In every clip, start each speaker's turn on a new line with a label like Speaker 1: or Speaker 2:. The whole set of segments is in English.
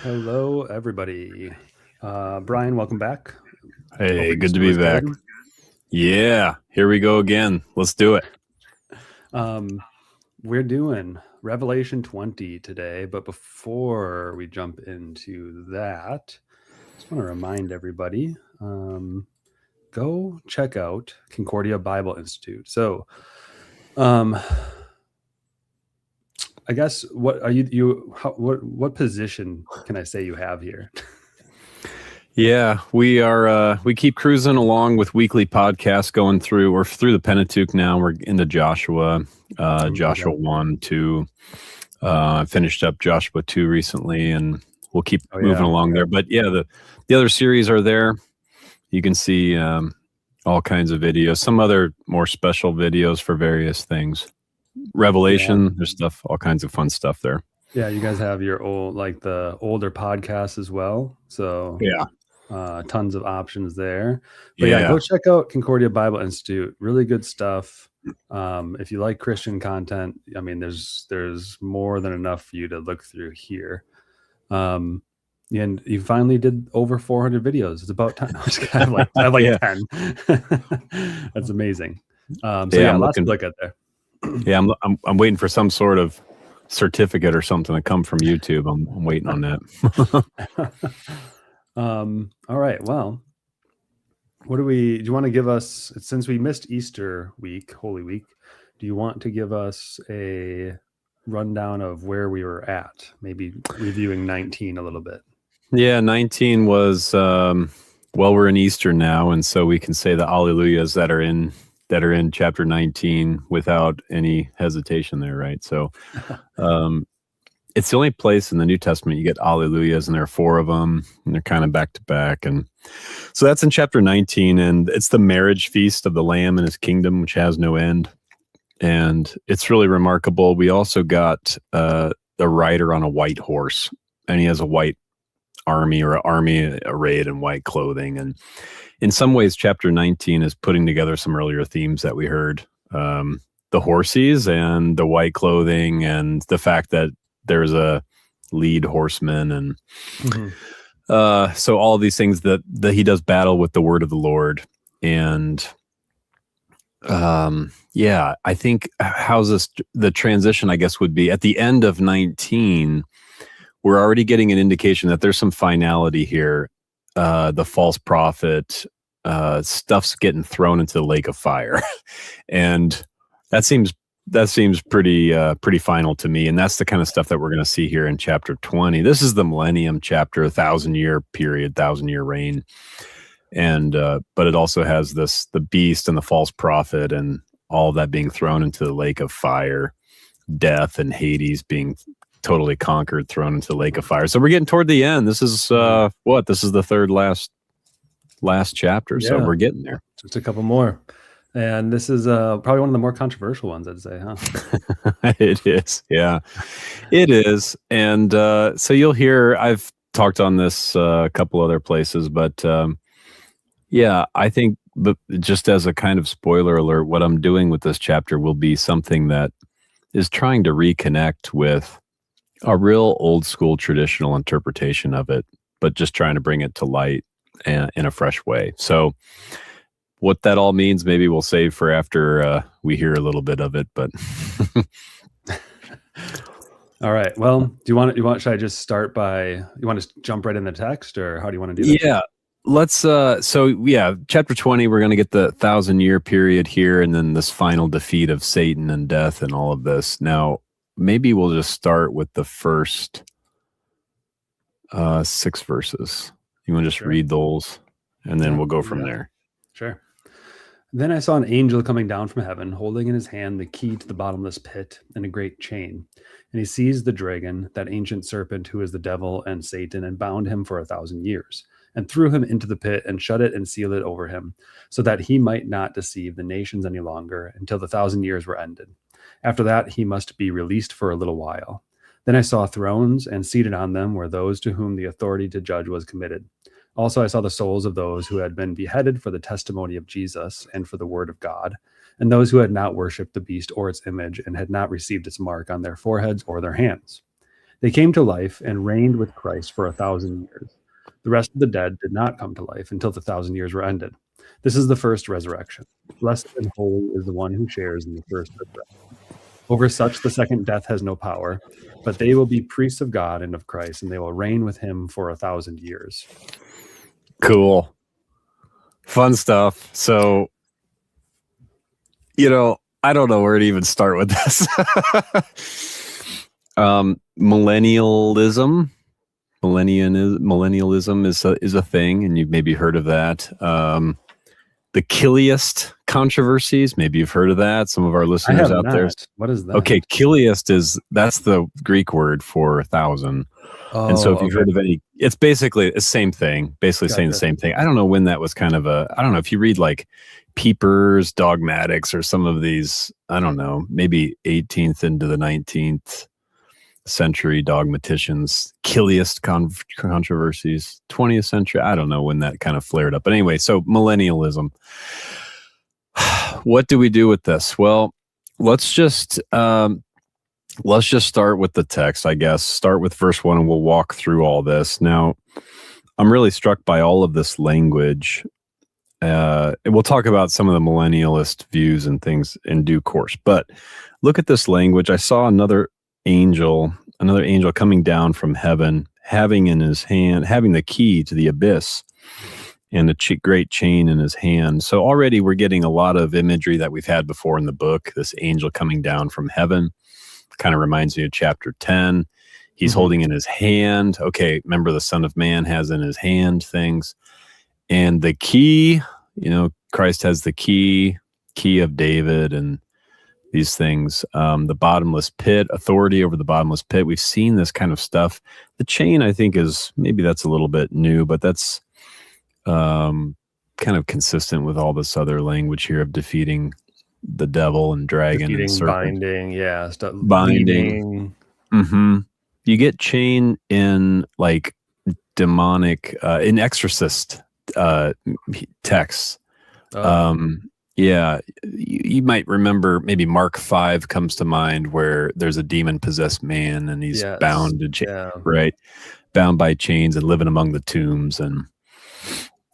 Speaker 1: Hello, everybody. Brian, welcome back.
Speaker 2: Hey,
Speaker 1: Hope
Speaker 2: good to
Speaker 1: Easter
Speaker 2: be
Speaker 1: was
Speaker 2: back.
Speaker 1: good.
Speaker 2: Yeah, here we go again. Let's do it.
Speaker 1: We're doing Revelation 20 today, but before we jump into that, I just want to remind everybody, go check out Concordia Bible Institute. So, I guess what are what position can I say you have here?
Speaker 2: Yeah, we keep cruising along with weekly podcasts going through. We're through the Pentateuch now. We're into Joshua, Joshua 1, 2. Finished up Joshua 2 recently, and we'll keep moving along there. But yeah, the other series are there. You can see all kinds of videos, some other more special videos for various things. Revelation, there's stuff, all kinds of fun stuff there.
Speaker 1: Yeah, you guys have your the older podcasts as well. So
Speaker 2: yeah,
Speaker 1: tons of options there. But yeah, go check out Concordia Bible Institute. Really good stuff. If you like Christian content, I mean, there's more than enough for you to look through here. And you finally did over 400 videos. It's about time. I have like 10. That's amazing. Lots to look at there.
Speaker 2: Yeah, I'm waiting for some sort of certificate or something to come from YouTube. I'm waiting on that.
Speaker 1: All right. Well, do you want to give us, since we missed Easter week, Holy Week, do you want to give us a rundown of where we were at? Maybe reviewing 19 a little bit.
Speaker 2: Yeah, 19 was, we're in Easter now. And so we can say the Alleluias that are in chapter 19 without any hesitation there, right? So it's the only place in the New Testament you get Alleluias, and there are 4 of them, and they're kind of back to back. And so that's in chapter 19, and it's the marriage feast of the Lamb and his kingdom, which has no end. And it's really remarkable. We also got the rider on a white horse, and he has a white army arrayed in white clothing. And in some ways, chapter 19 is putting together some earlier themes that we heard. The horses and the white clothing, and the fact that there's a lead horseman. And so all these things that he does battle with the word of the Lord. And I think the transition, I guess, would be at the end of 19, we're already getting an indication that there's some finality here. The false prophet, stuff's getting thrown into the lake of fire. And that seems pretty final to me. And that's the kind of stuff that we're going to see here in chapter 20. This is the millennium chapter, 1,000-year period, 1,000-year reign. And, but it also has the beast and the false prophet and all of that being thrown into the lake of fire, death and Hades being totally conquered, thrown into the lake of fire. So we're getting toward the end. This is this is the third last chapter. So we're getting there.
Speaker 1: Just a couple more. And this is probably one of the more controversial ones, I'd say, huh?
Speaker 2: It is. Yeah, it is. And so you'll hear, I've talked on this a couple other places, but I think just as a kind of spoiler alert, what I'm doing with this chapter will be something that is trying to reconnect with a real old school traditional interpretation of it, but just trying to bring it to light in a fresh way. So what that all means, maybe we'll save for after we hear a little bit of it, but.
Speaker 1: All right. Well, should I just start you want to jump right in the text, or how do you want to do that?
Speaker 2: Yeah, let's, chapter 20, we're going to get the 1,000-year period here, and then this final defeat of Satan and death and all of this. Now, maybe we'll just start with the first 6 verses. You want to just read those, and then we'll go from there.
Speaker 1: Sure. Then I saw an angel coming down from heaven, holding in his hand the key to the bottomless pit and a great chain. And he seized the dragon, that ancient serpent who is the devil and Satan, and bound him for 1,000 years, and threw him into the pit and shut it and sealed it over him, so that he might not deceive the nations any longer until the 1,000 years were ended. After that, he must be released for a little while. Then I saw thrones, and seated on them were those to whom the authority to judge was committed. Also, I saw the souls of those who had been beheaded for the testimony of Jesus and for the word of God, and those who had not worshipped the beast or its image and had not received its mark on their foreheads or their hands. They came to life and reigned with Christ for 1,000 years. The rest of the dead did not come to life until the 1,000 years were ended. This is the first resurrection. Blessed and holy is the one who shares in the first resurrection. Over such the second death has no power, but they will be priests of God and of Christ, and they will reign with him for 1,000 years.
Speaker 2: Cool. Fun stuff. So, I don't know where to even start with this. Millennialism is a thing, and you've maybe heard of that. The Kiliist controversies, maybe you've heard of that. Some of our listeners out there.
Speaker 1: What is that?
Speaker 2: Okay, Kiliist that's the Greek word for 1,000. And so if you've heard of any, it's basically the same thing, saying the same thing. I don't know when that was I don't know if you read like Pieper's Dogmatics or some of these, I don't know, maybe 18th into the 19th century dogmaticians, Kiliist controversies, 20th century. I don't know when that kind of flared up. But anyway, so millennialism. What do we do with this? Well, let's just start with the text, I guess. Start with verse 1 and we'll walk through all this. Now, I'm really struck by all of this language. We'll talk about some of the millennialist views and things in due course. But look at this language. I saw another angel coming down from heaven, having the key to the abyss and a great chain in his hand. So already we're getting a lot of imagery that we've had before in the book. This angel coming down from heaven kind of reminds me of chapter 10. He's holding in his hand. Okay, remember the Son of Man has in his hand things. And the key, Christ has the key of David and these things. The bottomless pit, authority over the bottomless pit. We've seen this kind of stuff. The chain, I think, maybe that's a little bit new, but that's kind of consistent with all this other language here of defeating the devil and dragon and serpent.
Speaker 1: Binding.
Speaker 2: Mm-hmm. You get chain in like demonic, in exorcist texts. You might remember maybe Mark 5 comes to mind where there's a demon possessed man and he's bound to right, bound by chains and living among the tombs,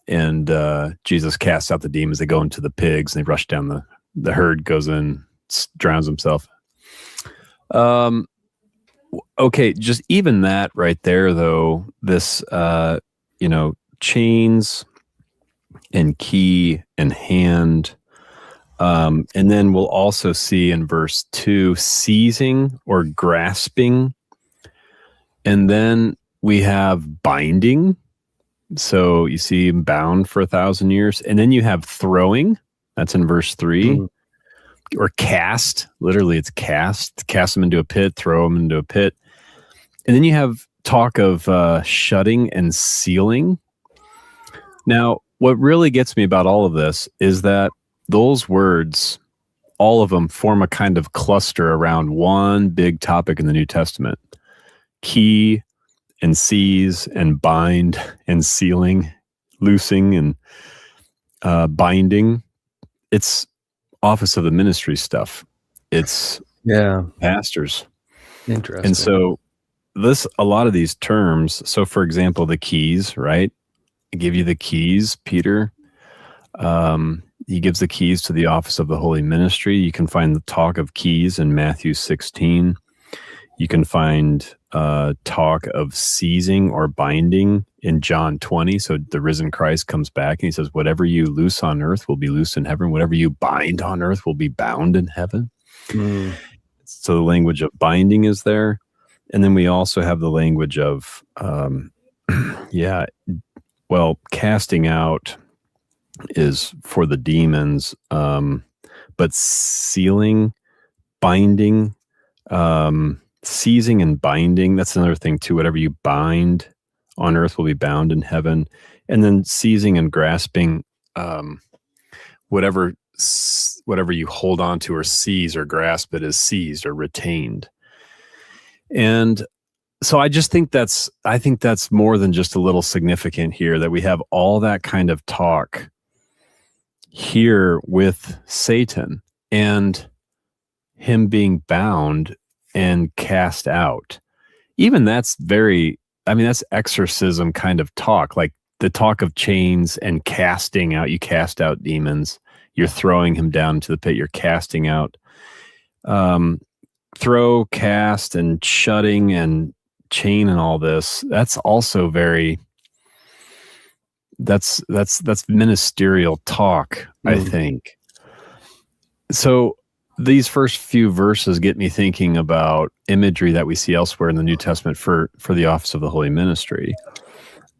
Speaker 2: and Jesus casts out the demons. They go into the pigs and they rush down the herd, goes in, drowns himself. Okay, just even that right there, though, this chains and key and hand. And then we'll also see in verse 2, seizing or grasping. And then we have binding. So you see him bound for 1,000 years. And then you have throwing. That's in verse 3. Or cast. Literally, it's cast. Cast them into a pit, throw them into a pit. And then you have talk of shutting and sealing. Now, what really gets me about all of this is that those words, all of them form a kind of cluster around one big topic in the New Testament. Key and seize and bind and sealing, loosing and binding. It's office of the ministry stuff. It's pastors.
Speaker 1: Interesting.
Speaker 2: And so a lot of these terms, so for example, the keys, right? I give you the keys, Peter. He gives the keys to the office of the holy ministry. You can find the talk of keys in Matthew 16. You can find talk of seizing or binding in John 20. So the risen Christ comes back and he says, whatever you loose on earth will be loosed in heaven. Whatever you bind on earth will be bound in heaven. So the language of binding is there. And then we also have the language of, casting out is for the demons, but sealing, binding, seizing and binding, that's another thing too. Whatever you bind on earth will be bound in heaven. And then seizing and grasping, whatever you hold on to or seize or grasp, it is seized or retained. And so I think that's more than just a little significant here, that we have all that kind of talk here with Satan and him being bound and cast out. even that's very, I mean, that's exorcism kind of talk, like the talk of chains and casting out. You cast out demons. You're throwing him down into the pit. You're casting out. Throw, cast, and shutting and chain and all this. That's also very. That's ministerial talk, I think. So these first few verses get me thinking about imagery that we see elsewhere in the New Testament for the office of the holy ministry.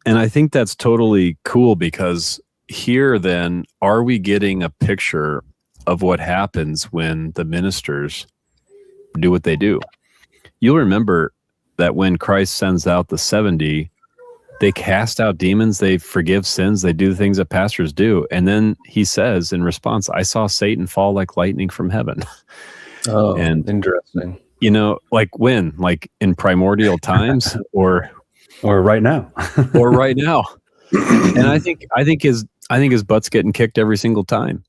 Speaker 2: And I think that's totally cool, because here then, are we getting a picture of what happens when the ministers do what they do? You'll remember that when Christ sends out the 70, they cast out demons, they forgive sins, they do the things that pastors do. And then he says in response, I saw Satan fall like lightning from heaven.
Speaker 3: Oh,
Speaker 2: and
Speaker 3: interesting.
Speaker 2: You know, like when? Like in primordial times or
Speaker 1: right now.
Speaker 2: or right now. And I think his butt's getting kicked every single time.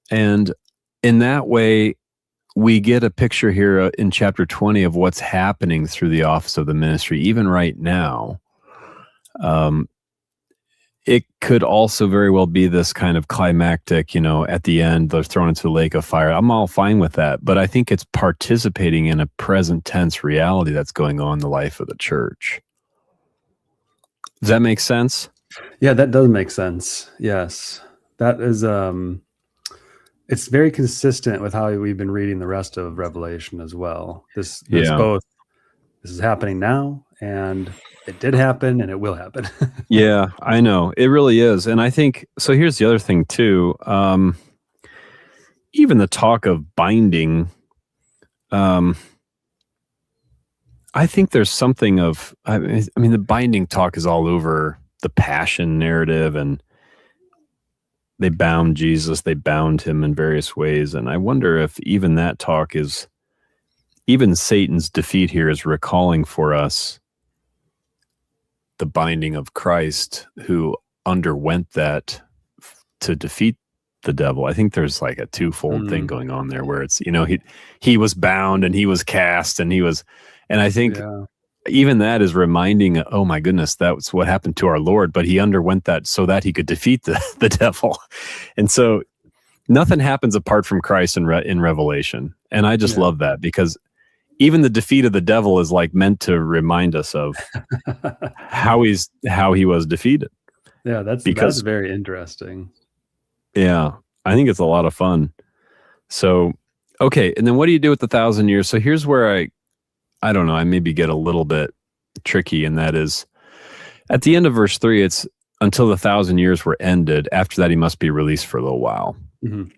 Speaker 2: And in that way, we get a picture here in chapter 20 of what's happening through the office of the ministry, even right now. It could also very well be this kind of climactic, at the end, they're thrown into the lake of fire. I'm all fine with that, but I think it's participating in a present tense reality that's going on in the life of the church. Does that make sense?
Speaker 1: Yeah, that does make sense. Yes. That is, it's very consistent with how we've been reading the rest of Revelation as well. This is happening now, and it did happen, and it will happen.
Speaker 2: Yeah, I know. It really is. And I think, so here's the other thing too. Even the talk of binding, I think there's something of, I mean, the binding talk is all over the passion narrative, and they bound Jesus, they bound him in various ways. And I wonder if even that talk is, even Satan's defeat here is recalling for us the binding of Christ, who underwent that to defeat the devil. I think there's like a twofold thing going on there, where it's, he was bound and he was cast and I think even that is reminding, oh my goodness, that's what happened to our Lord, but he underwent that so that he could defeat the devil. And so nothing happens apart from Christ in Revelation. And I just love that, because even the defeat of the devil is like meant to remind us of how he was defeated.
Speaker 1: Yeah, that's very interesting.
Speaker 2: Yeah, I think it's a lot of fun. So, okay, and then what do you do with the 1,000 years? So here's where I don't know, I maybe get a little bit tricky, and that is at the end of verse 3, it's until the 1,000 years were ended. After that, he must be released for a little while.
Speaker 1: Mm-hmm.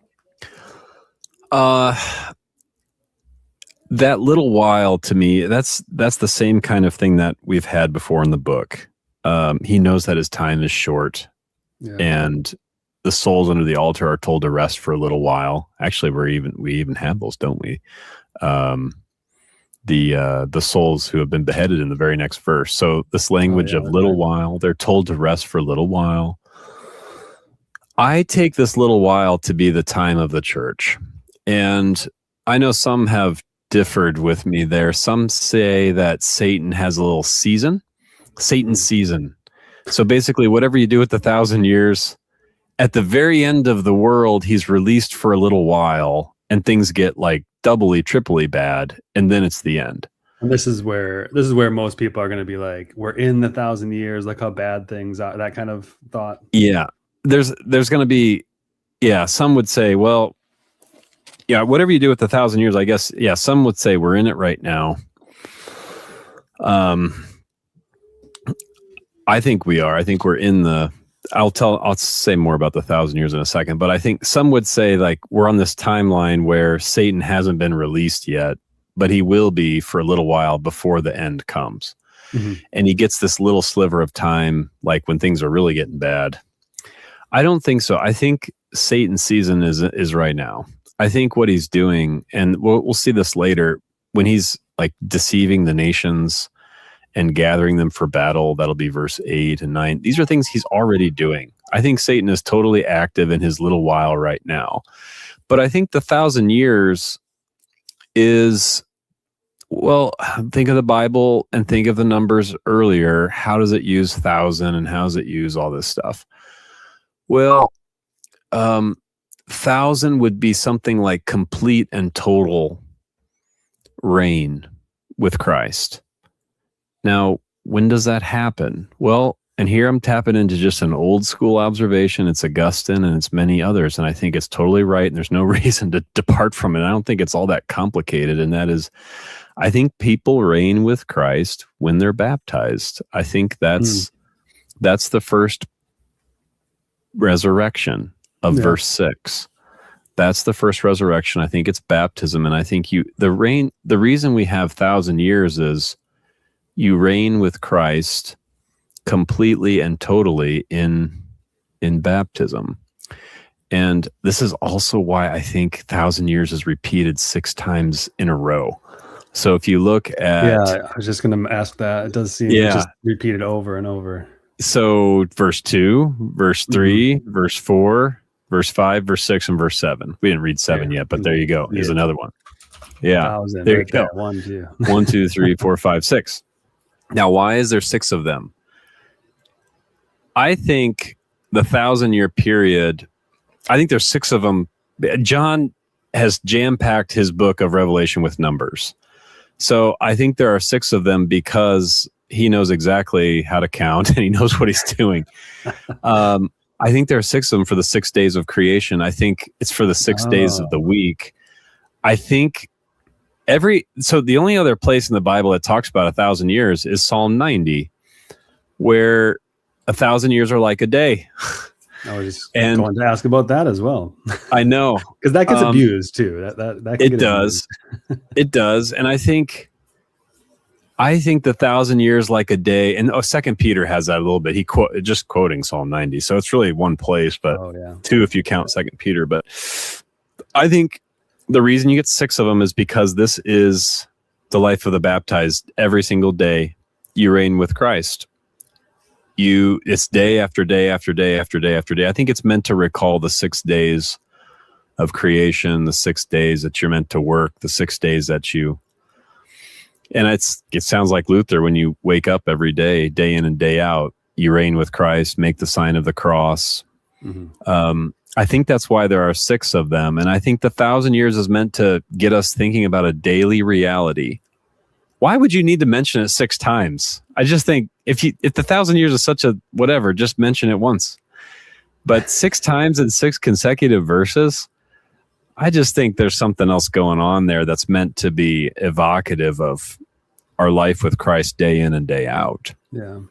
Speaker 2: That little while, to me, that's the same kind of thing that we've had before in the book. He knows that his time is short, and the souls under the altar are told to rest for a little while. Actually, we even have those, don't we? The souls who have been beheaded in the very next verse. So this language of little while, they're told to rest for a little while. I take this little while to be the time of the church, and I know some have differed with me there. Some say that Satan has a little season, Satan's season. So basically, whatever you do with the 1,000 years, at the very end of the world, he's released for a little while, and things get like doubly, triply bad, and then it's the end.
Speaker 1: And this is where most people are going to be like, we're in the 1,000 years, look how bad things are, that kind of thought.
Speaker 2: Yeah, there's going to be, some would say, well, whatever you do with the 1,000 years, I guess, some would say we're in it right now. I think we are. I think we're in the, I'll say more about the 1,000 years in a second, but I think some would say like we're on this timeline where Satan hasn't been released yet, but he will be for a little while before the end comes. Mm-hmm. And he gets this little sliver of time, like when things are really getting bad. I don't think so. I think Satan's season is right now. I think what he's doing, and we'll see this later, when he's like deceiving the nations and gathering them for battle, that'll be verse 8 and 9. These are things he's already doing. I think Satan is totally active in his little while right now. But I think the 1,000 years is Well, think of the Bible and think of the numbers earlier. How does it use thousand and how does it use all this stuff? Well, um, thousand would be something like complete and total reign with Christ. Now, when does that happen? Well, and here I'm tapping into just an old school observation. It's Augustine and it's many others. And I think it's totally right. And there's no reason to depart from it. I don't think it's all that complicated. And that is, I think people reign with Christ when they're baptized. I think that's the first resurrection of verse 6. That's the first resurrection. I think it's baptism. And I think the reason we have 1,000 years is you reign with Christ completely and totally in baptism. And this is also why I think 1,000 years is repeated 6 times in a row. So if you look at...
Speaker 1: Yeah, I was just going to ask that. It does seem just repeated over and over.
Speaker 2: So verse 2, verse 3, verse 4, verse 5, verse 6, and verse 7. We didn't read 7 yet, but there you go. Here's another one. Yeah, there you go.
Speaker 1: 1, 2.
Speaker 2: 1, 2, 3, 4, 5, 6. Now, why is there 6 of them? I think the 1,000-year period, I think there's 6 of them. John has jam-packed his book of Revelation with numbers. So I think there are 6 of them because he knows exactly how to count and he knows what he's doing. I think there are 6 of them for the 6 days of creation. I think it's for the 6 days of the week. I think so the only other place in the Bible that talks about 1,000 years is Psalm 90, where 1,000 years are like a day.
Speaker 1: I was just going to ask about that as well.
Speaker 2: I know.
Speaker 1: Because that gets abused too. That
Speaker 2: it does. It does. And I think the 1,000 years like a day, and 2 Peter has that a little bit. He just quoting Psalm 90. So it's really one place, but 2 if you count 2 Peter. But I think the reason you get 6 of them is because this is the life of the baptized. Every single day you reign with Christ. It's day after day after day after day after day. I think it's meant to recall the 6 days of creation, the 6 days that you're meant to work, the 6 days that and it sounds like Luther, when you wake up every day, day in and day out, you reign with Christ, make the sign of the cross. I think that's why there are 6 of them. And I think the 1,000 years is meant to get us thinking about a daily reality. Why would you need to mention it 6 times? I just think if the 1,000 years is such a whatever, just mention it once. But 6 times in 6 consecutive verses, I just think there's something else going on there that's meant to be evocative of our life with Christ day in and day out.
Speaker 1: Yeah.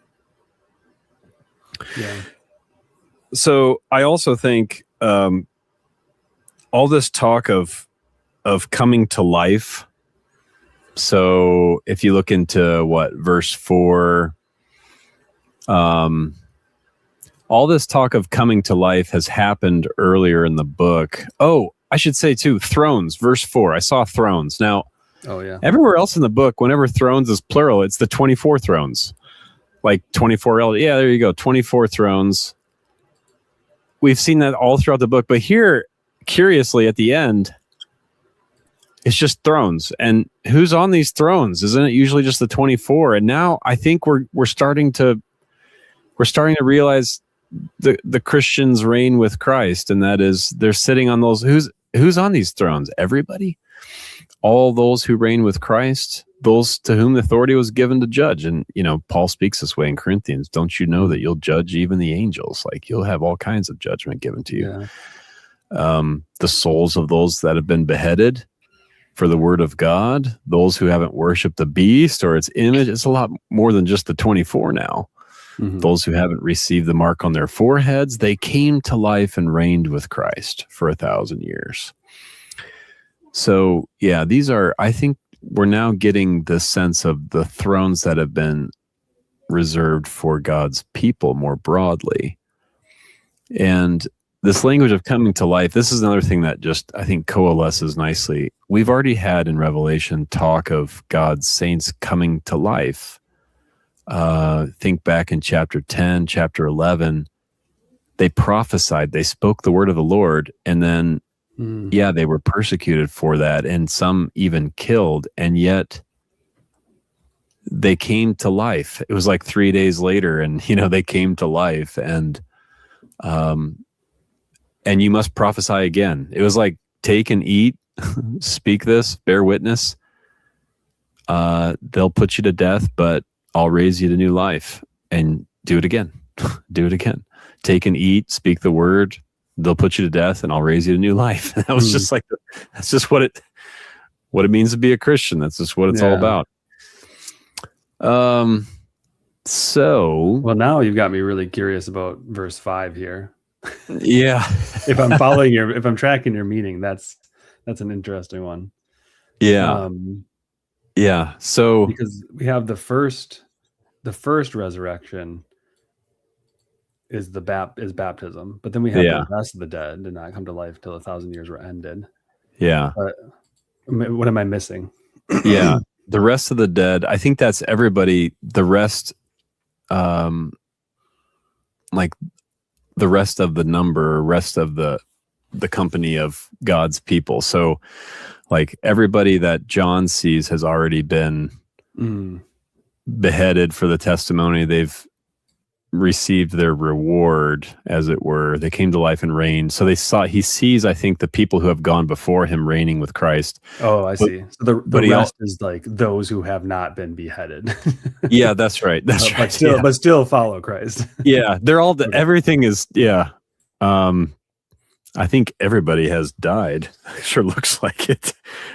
Speaker 2: So I also think all this talk of coming to life. So if you look into verse 4, all this talk of coming to life has happened earlier in the book. Oh, I should say too, thrones, verse 4. I saw thrones. Now, everywhere else in the book, whenever thrones is plural, it's the 24 thrones. Like 24 elders. Yeah, there you go. 24 thrones. We've seen that all throughout the book. But here, curiously, at the end, it's just thrones. And who's on these thrones? Isn't it usually just the 24? And now I think we're starting to realize the Christians reign with Christ, and that is they're sitting on those. Who's on these thrones? Everybody, all those who reign with Christ, those to whom the authority was given to judge. And Paul speaks this way in Corinthians. Don't you know that you'll judge even the angels? Like you'll have all kinds of judgment given to you. The souls of those that have been beheaded for the word of God, those who haven't worshiped the beast or its image. It's a lot more than just the 24 now. Those who haven't received the mark on their foreheads, they came to life and reigned with Christ for 1,000 years. So, I think we're now getting the sense of the thrones that have been reserved for God's people more broadly. And this language of coming to life, this is another thing that just, I think, coalesces nicely. We've already had in Revelation talk of God's saints coming to life. Think back in chapter 10, chapter 11, they prophesied, they spoke the word of the Lord, and then, they were persecuted for that, and some even killed. And yet they came to life. It was like 3 days later, and they came to life, and you must prophesy again. It was like, take and eat, speak this, bear witness. They'll put you to death, but I'll raise you to new life, and do it again. Do it again. Take and eat, speak the word. They'll put you to death, and I'll raise you to new life. And that was just like, that's just what it means to be a Christian. That's just what it's all about. So,
Speaker 1: well, now you've got me really curious about verse 5 here.
Speaker 2: Yeah.
Speaker 1: If I'm tracking your meaning, that's an interesting one.
Speaker 2: Yeah. Yeah. So,
Speaker 1: because we have the first resurrection is baptism, but then we have the rest of the dead did not come to life till 1,000 years were ended.
Speaker 2: Yeah.
Speaker 1: But what am I missing?
Speaker 2: Yeah. The rest of the dead, I think that's everybody. The rest, like the rest of the number, rest of the company of God's people. So like everybody that John sees has already been beheaded for the testimony. They've received their reward, as it were. They came to life and reigned. So he sees, I think, the people who have gone before him reigning with Christ.
Speaker 1: Oh, I see. So the rest is like those who have not been beheaded.
Speaker 2: Yeah, that's right. That's right.
Speaker 1: But still follow Christ.
Speaker 2: Yeah, they're all, everything is, yeah. I think everybody has died. Sure looks like it.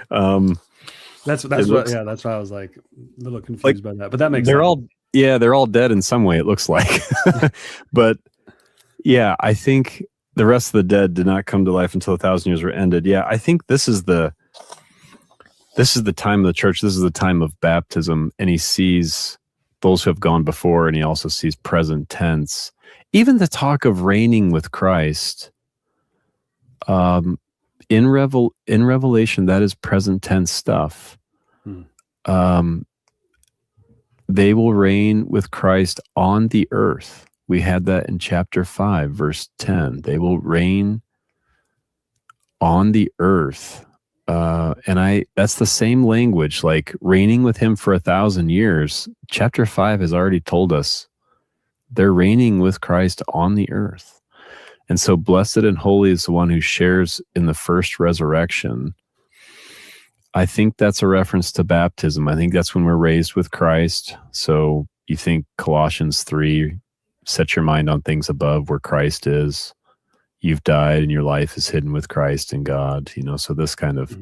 Speaker 1: That's why I was like a little confused by that. But that makes sense.
Speaker 2: They're all dead in some way, it looks like. But yeah, I think the rest of the dead did not come to life until 1,000 years were ended. Yeah, I think this is the time of the church. This is the time of baptism, and he sees those who have gone before, and he also sees present tense. Even the talk of reigning with Christ, in Revelation, that is present tense stuff. They will reign with Christ on the earth. We had that in chapter 5, verse 10. They will reign on the earth. And that's the same language, like reigning with him for 1,000 years. Chapter 5 has already told us they're reigning with Christ on the earth. And so blessed and holy is the one who shares in the first resurrection. I think that's a reference to baptism. I think that's when we're raised with Christ. So you think Colossians 3, set your mind on things above where Christ is. You've died and your life is hidden with Christ in God. So this kind of,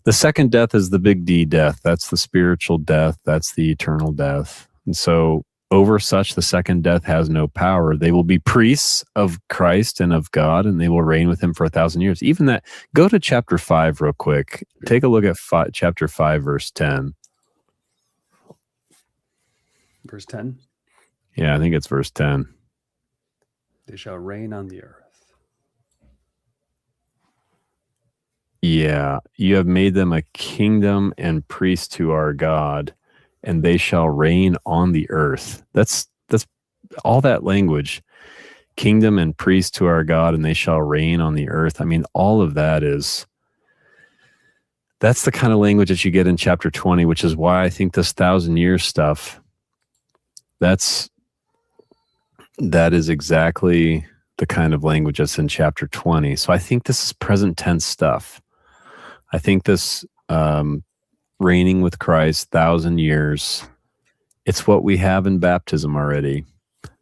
Speaker 2: the second death is the big D death. That's the spiritual death. That's the eternal death. And so over such, the second death has no power. They will be priests of Christ and of God, and they will reign with him for 1,000 years. Even that, go to chapter 5 real quick. Take a look at chapter 5, verse 10.
Speaker 1: Verse 10?
Speaker 2: Yeah, I think it's verse 10.
Speaker 1: They shall reign on the earth.
Speaker 2: Yeah, you have made them a kingdom and priests to our God, and they shall reign on the earth. That's all that language. Kingdom and priest to our God, and they shall reign on the earth. I mean, all of that that's the kind of language that you get in chapter 20, which is why I think this 1,000 years stuff, that is exactly the kind of language that's in chapter 20. So I think this is present tense stuff. I think this, reigning with Christ 1,000 years, it's what we have in baptism already.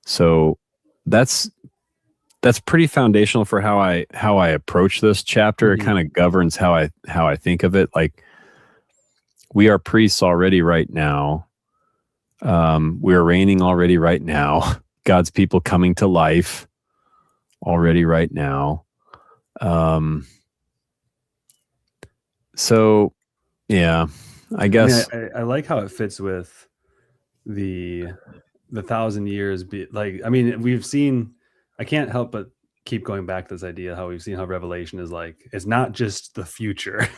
Speaker 2: So that's pretty foundational for how I approach this chapter. It kind of governs how I think of it. Like, we are priests already right now. We are reigning already right now. God's people coming to life already right now. So yeah, I guess
Speaker 1: I like how it fits with the 1,000 years. We've seen, I can't help but keep going back to this idea, how we've seen how Revelation is like, it's not just the future.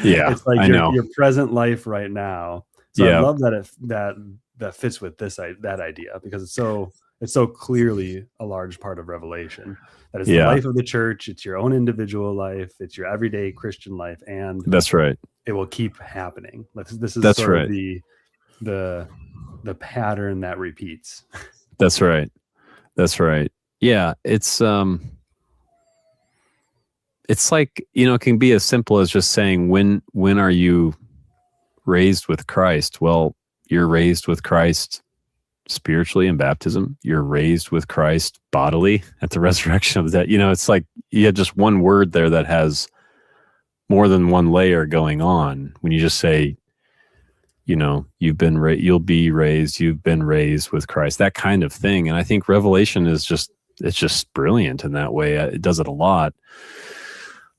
Speaker 2: Yeah,
Speaker 1: it's like your present life right now. So I love that fits with that idea, because it's so clearly a large part of Revelation. That is the life of the church. It's your own individual life. It's your everyday Christian life. And
Speaker 2: that's right.
Speaker 1: It will keep happening. This is
Speaker 2: that's
Speaker 1: sort
Speaker 2: right.
Speaker 1: of the pattern that repeats.
Speaker 2: That's right. That's right. Yeah, it's like, it can be as simple as just saying, when are you raised with Christ? Well, you're raised with Christ spiritually in baptism. You're raised with Christ bodily at the resurrection of that. It's like you had just one word there that has more than one layer going on. When you just say, you'll be raised, you've been raised with Christ, that kind of thing. And I think Revelation it's just brilliant in that way. It does it a lot.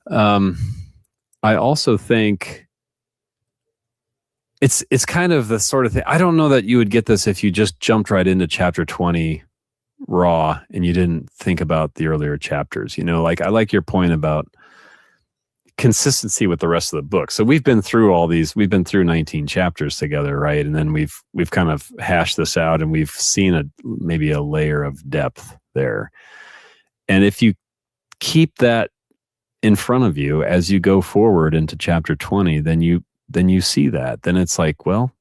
Speaker 2: I also think it's kind of the sort of thing. I don't know that you would get this if you just jumped right into chapter 20 raw and you didn't think about the earlier chapters. Like, I like your point about consistency with the rest of the book. So we've been through 19 chapters together, right? And then we've kind of hashed this out, and we've seen maybe a layer of depth there. And if you keep that in front of you as you go forward into chapter 20, then you see that. Then it's like, well,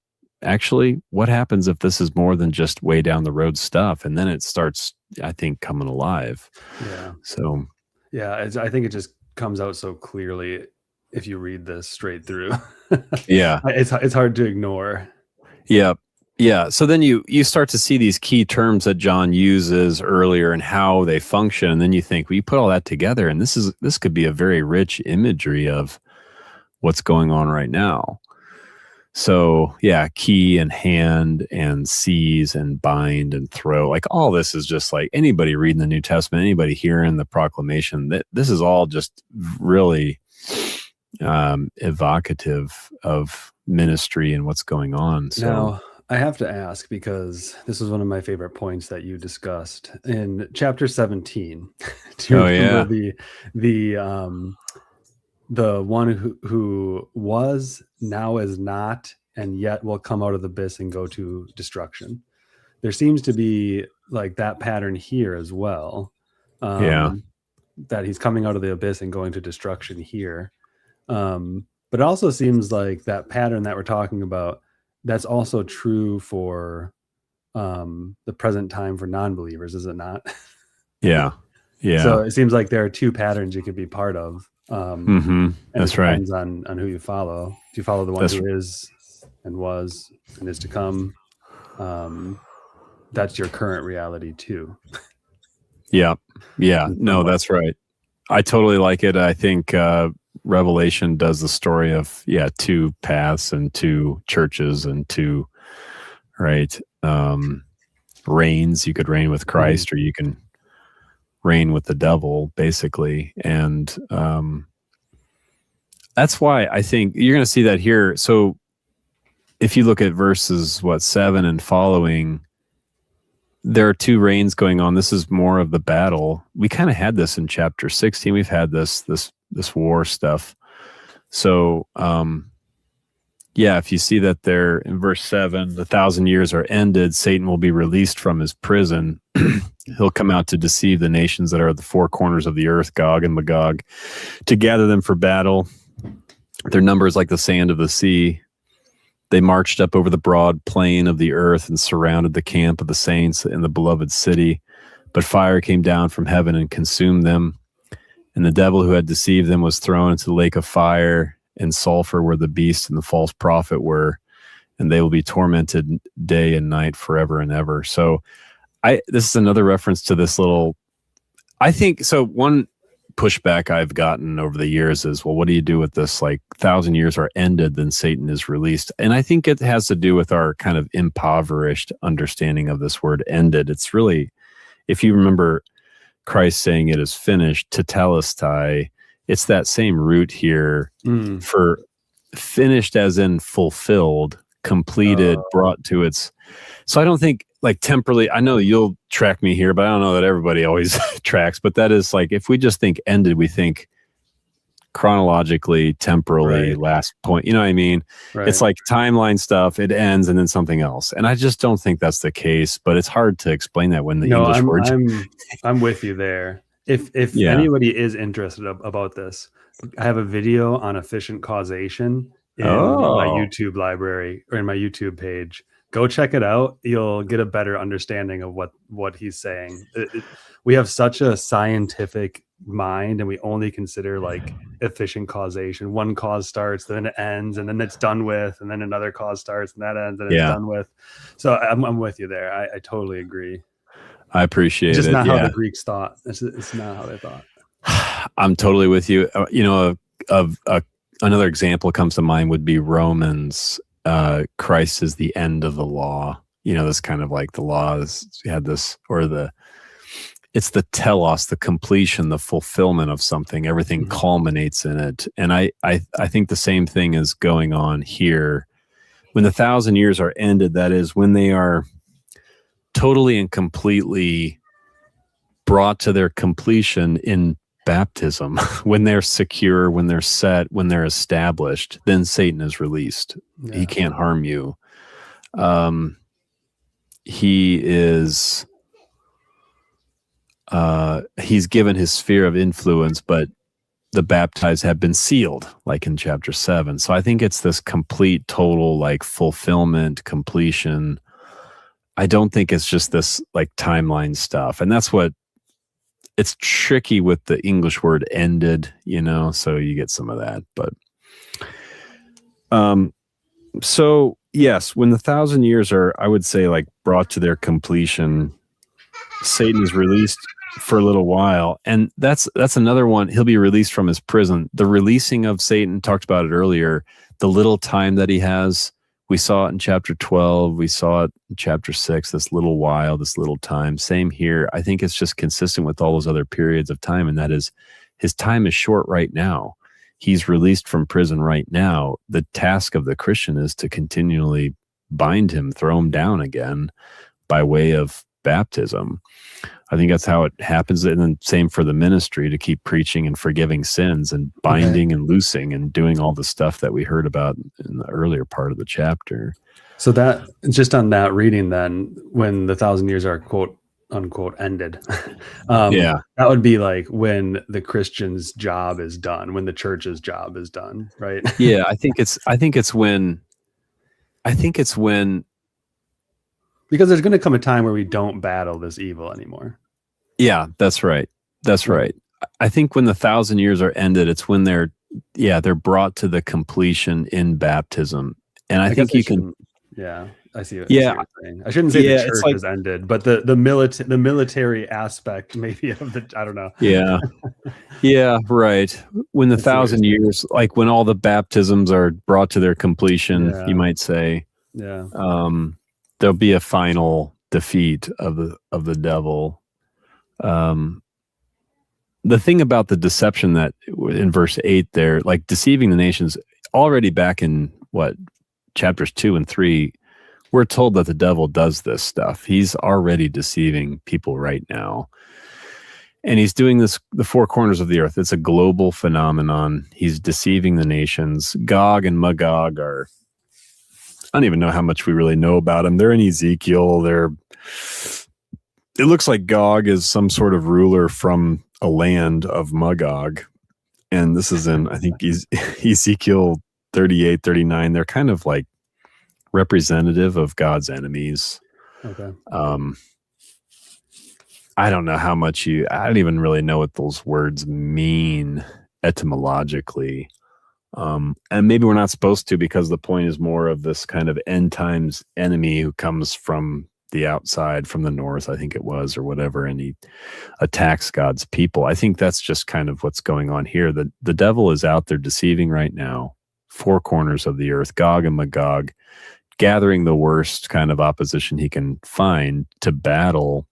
Speaker 2: actually, what happens if this is more than just way down the road stuff? And then it starts, I think, coming alive.
Speaker 1: Yeah.
Speaker 2: So
Speaker 1: yeah, I think it just comes out so clearly if you read this straight through.
Speaker 2: Yeah,
Speaker 1: it's hard to ignore.
Speaker 2: Yeah. So then you start to see these key terms that John uses earlier and how they function, and then you think, well, you put all that together, and this could be a very rich imagery of what's going on right now. So yeah, key and hand and seize and bind and throw, like all this is just like anybody reading the New Testament, anybody hearing the proclamation, that this is all just really evocative of ministry and what's going on. So
Speaker 1: now, I have to ask, because this was one of my favorite points that you discussed in chapter 17. Do you remember the one who was, now is not, and yet will come out of the abyss and go to destruction? There seems to be like that pattern here as well. That he's coming out of the abyss and going to destruction here. But it also seems like that pattern that we're talking about, that's also true for the present time for non-believers, is it not?
Speaker 2: Yeah.
Speaker 1: So it seems like there are two patterns you could be part of. And
Speaker 2: that's
Speaker 1: it depends on who you follow. If you follow the one who is and was and is to come, that's your current reality too.
Speaker 2: Yeah. No, that's right. I totally like it. I think Revelation does the story of two paths and two churches and two reigns. You could reign with Christ, or you can reign with the devil, basically. And that's why I think you're going to see that here. So if you look at verses 7 and following, there are two reigns going on. This is more of the battle. We kind of had this in chapter 16. We've had this war stuff. So if you see that there in verse 7, the 1,000 years are ended, Satan will be released from his prison. He'll come out to deceive the nations that are at the four corners of the earth, Gog and Magog, to gather them for battle. Their number is like the sand of the sea. They marched up over the broad plain of the earth and surrounded the camp of the saints in the beloved city. But fire came down from heaven and consumed them. And the devil who had deceived them was thrown into the lake of fire and sulfur, where the beast and the false prophet were, and they will be tormented day and night forever and ever. So this is another reference to this little, I think, so one pushback I've gotten over the years is, well, what do you do with this, like 1,000 years are ended, then Satan is released? And I think it has to do with our kind of impoverished understanding of this word ended. It's really, if you remember Christ saying it is finished, tetelestai, it's that same root here for finished as in fulfilled, completed, brought to its. So I don't think, like, temporally, I know you'll track me here, but I don't know that everybody always tracks. But that is like, if we just think ended, we think chronologically, temporally, last point. You know what I mean? Right. It's like timeline stuff. It ends and then something else. And I just don't think that's the case. But it's hard to explain that when the English words.
Speaker 1: I'm with you there. If anybody is interested about this, I have a video on efficient causation in my
Speaker 2: Oh,
Speaker 1: YouTube library or in my YouTube page. Go check it out. You'll get a better understanding of what he's saying. We have such a scientific mind, and we only consider like efficient causation. One cause starts, then it ends, and then it's done with, and then another cause starts, and that ends, and it's
Speaker 2: yeah,
Speaker 1: done with. So I'm with you there. I totally agree.
Speaker 2: I
Speaker 1: It's
Speaker 2: appreciate
Speaker 1: just
Speaker 2: it.
Speaker 1: not how
Speaker 2: Yeah,
Speaker 1: the Greeks thought. It's not how they thought.
Speaker 2: I'm totally with you. Another example comes to mind would be Romans. Christ is the end of the law. This kind of like the laws had this, or it's the telos, the completion, the fulfillment of something. Everything
Speaker 1: Mhm.
Speaker 2: culminates in it. And I think the same thing is going on here. When the 1,000 years are ended, that is when they are totally and completely brought to their completion in baptism, when they're secure, when they're set, when they're established, then Satan is released. He
Speaker 1: Yeah.
Speaker 2: can't harm you. He is he's given his sphere of influence, but the baptized have been sealed, like in chapter 7. So I think it's this complete, total, like fulfillment, completion. I don't think it's just this like timeline stuff. And that's what it's tricky with the English word ended, so you get some of that. But so yes, when the 1,000 years are, I would say, like brought to their completion, Satan is released for a little while. And that's another one. He'll be released from his prison. The releasing of Satan, talked about it earlier, the little time that he has. We saw it in chapter 12. We saw it in chapter 6, this little while, this little time. Same here. I think it's just consistent with all those other periods of time. And that is, his time is short right now. He's released from prison right now. The task of the Christian is to continually bind him, throw him down again by way of baptism. I think that's how it happens. And then same for the ministry, to keep preaching and forgiving sins and binding and loosing and doing all the stuff that we heard about in the earlier part of the chapter.
Speaker 1: So that, just on that reading, then when the 1,000 years are quote unquote ended, that would be like when the Christian's job is done, when the church's job is done, right?
Speaker 2: Yeah, I think it's when
Speaker 1: because there's going to come a time where we don't battle this evil anymore.
Speaker 2: Yeah, that's right. That's right. I think when the 1,000 years are ended, it's when they're brought to the completion in baptism. And I think you can.
Speaker 1: Yeah, I see what you're saying. I shouldn't say the church has ended, but the military aspect maybe of the, I don't know.
Speaker 2: Yeah. Yeah, right. When the 1,000 years, like when all the baptisms are brought to their completion, you might say.
Speaker 1: Yeah.
Speaker 2: There'll be a final defeat of the devil. The thing about the deception that in verse 8 there, like deceiving the nations, already back in chapters 2 and 3, we're told that the devil does this stuff. He's already deceiving people right now. And he's doing this, the four corners of the earth. It's a global phenomenon. He's deceiving the nations. Gog and Magog are, I don't even know how much we really know about them. They're in Ezekiel. It looks like Gog is some sort of ruler from a land of Magog. And this is in, I think, Ezekiel 38, 39. They're kind of like representative of God's enemies.
Speaker 1: Okay.
Speaker 2: I don't know how much I don't even really know what those words mean etymologically. And maybe we're not supposed to, because the point is more of this kind of end times enemy who comes from the outside, from the north, I think it was, or whatever, and he attacks God's people. I think that's just kind of what's going on here. The devil is out there deceiving right now, four corners of the earth, Gog and Magog, gathering the worst kind of opposition he can find to battle.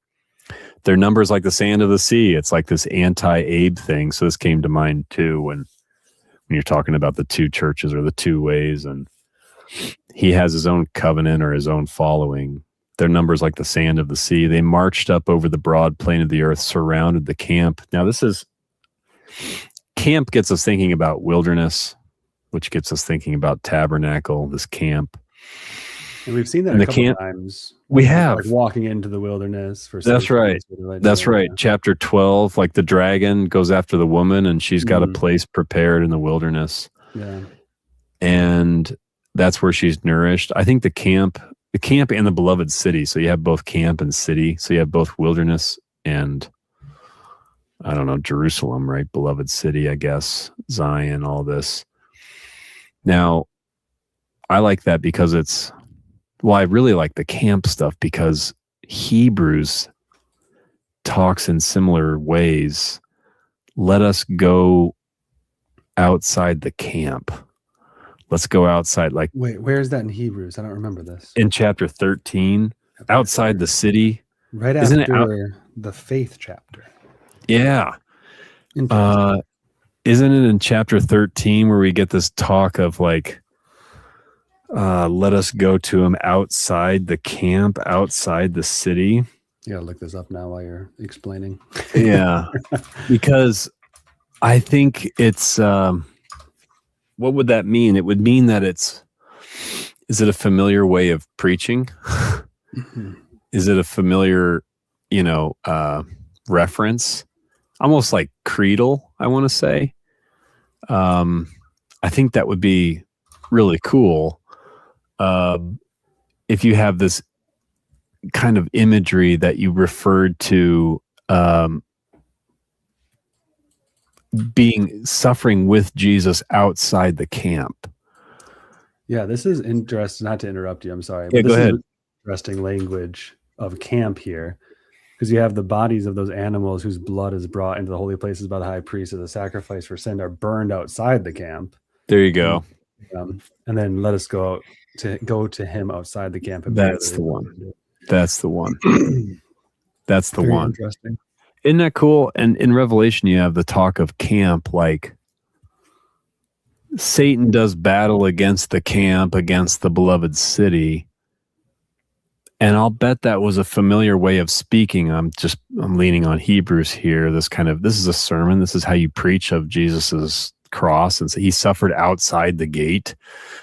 Speaker 2: Their numbers like the sand of the sea. It's like this anti-Abe thing. So this came to mind too when you're talking about the two churches or the two ways, and he has his own covenant or his own following. Their numbers like the sand of the sea. They marched up over the broad plain of the earth, surrounded the camp. Now camp gets us thinking about wilderness, which gets us thinking about tabernacle, this camp.
Speaker 1: And we've seen that a couple times.
Speaker 2: We have.
Speaker 1: Like walking into the wilderness.
Speaker 2: That's right. That's right. Chapter 12, like the dragon goes after the woman and she's got a place prepared in the wilderness.
Speaker 1: Yeah.
Speaker 2: and that's where she's nourished. I think the camp and the beloved city. So you have both camp and city. So you have both wilderness and, I don't know, Jerusalem, right? Beloved city, I guess, Zion, all this. Now, I like that because I really like the camp stuff because Hebrews talks in similar ways. Let us go outside the camp. Let's go outside. Like,
Speaker 1: wait, where's that in Hebrews? I don't remember this.
Speaker 2: in chapter 13, outside the city.
Speaker 1: Right
Speaker 2: Isn't
Speaker 1: after the faith chapter.
Speaker 2: Yeah.
Speaker 1: Interesting.
Speaker 2: Isn't it in chapter 13 where we get this talk of like, let us go to him outside the camp, outside the city?
Speaker 1: You gotta look this up now while you're explaining.
Speaker 2: Yeah. Because I think it's, what would that mean? It would mean that is it a familiar way of preaching?
Speaker 1: Mm-hmm.
Speaker 2: Is it a familiar, reference? Almost like creedal, I want to say. I think that would be really cool if you have this kind of imagery that you referred to suffering with Jesus outside the camp.
Speaker 1: Yeah, this is interesting. Not to interrupt you, I'm sorry.
Speaker 2: Yeah,
Speaker 1: But
Speaker 2: go
Speaker 1: this
Speaker 2: ahead.
Speaker 1: is interesting language of camp here, because you have the bodies of those animals whose blood is brought into the holy places by the high priest as a sacrifice for sin are burned outside the camp.
Speaker 2: There you go.
Speaker 1: And then let us go to him outside the camp. And
Speaker 2: That's the one. That's the one. That's the
Speaker 1: Very
Speaker 2: one.
Speaker 1: Interesting.
Speaker 2: Isn't that cool? And in Revelation, you have the talk of camp, like Satan does battle against the camp, against the beloved city. And I'll bet that was a familiar way of speaking. I'm leaning on Hebrews here. This is a sermon. This is how you preach of Jesus's cross. And so he suffered outside the gate.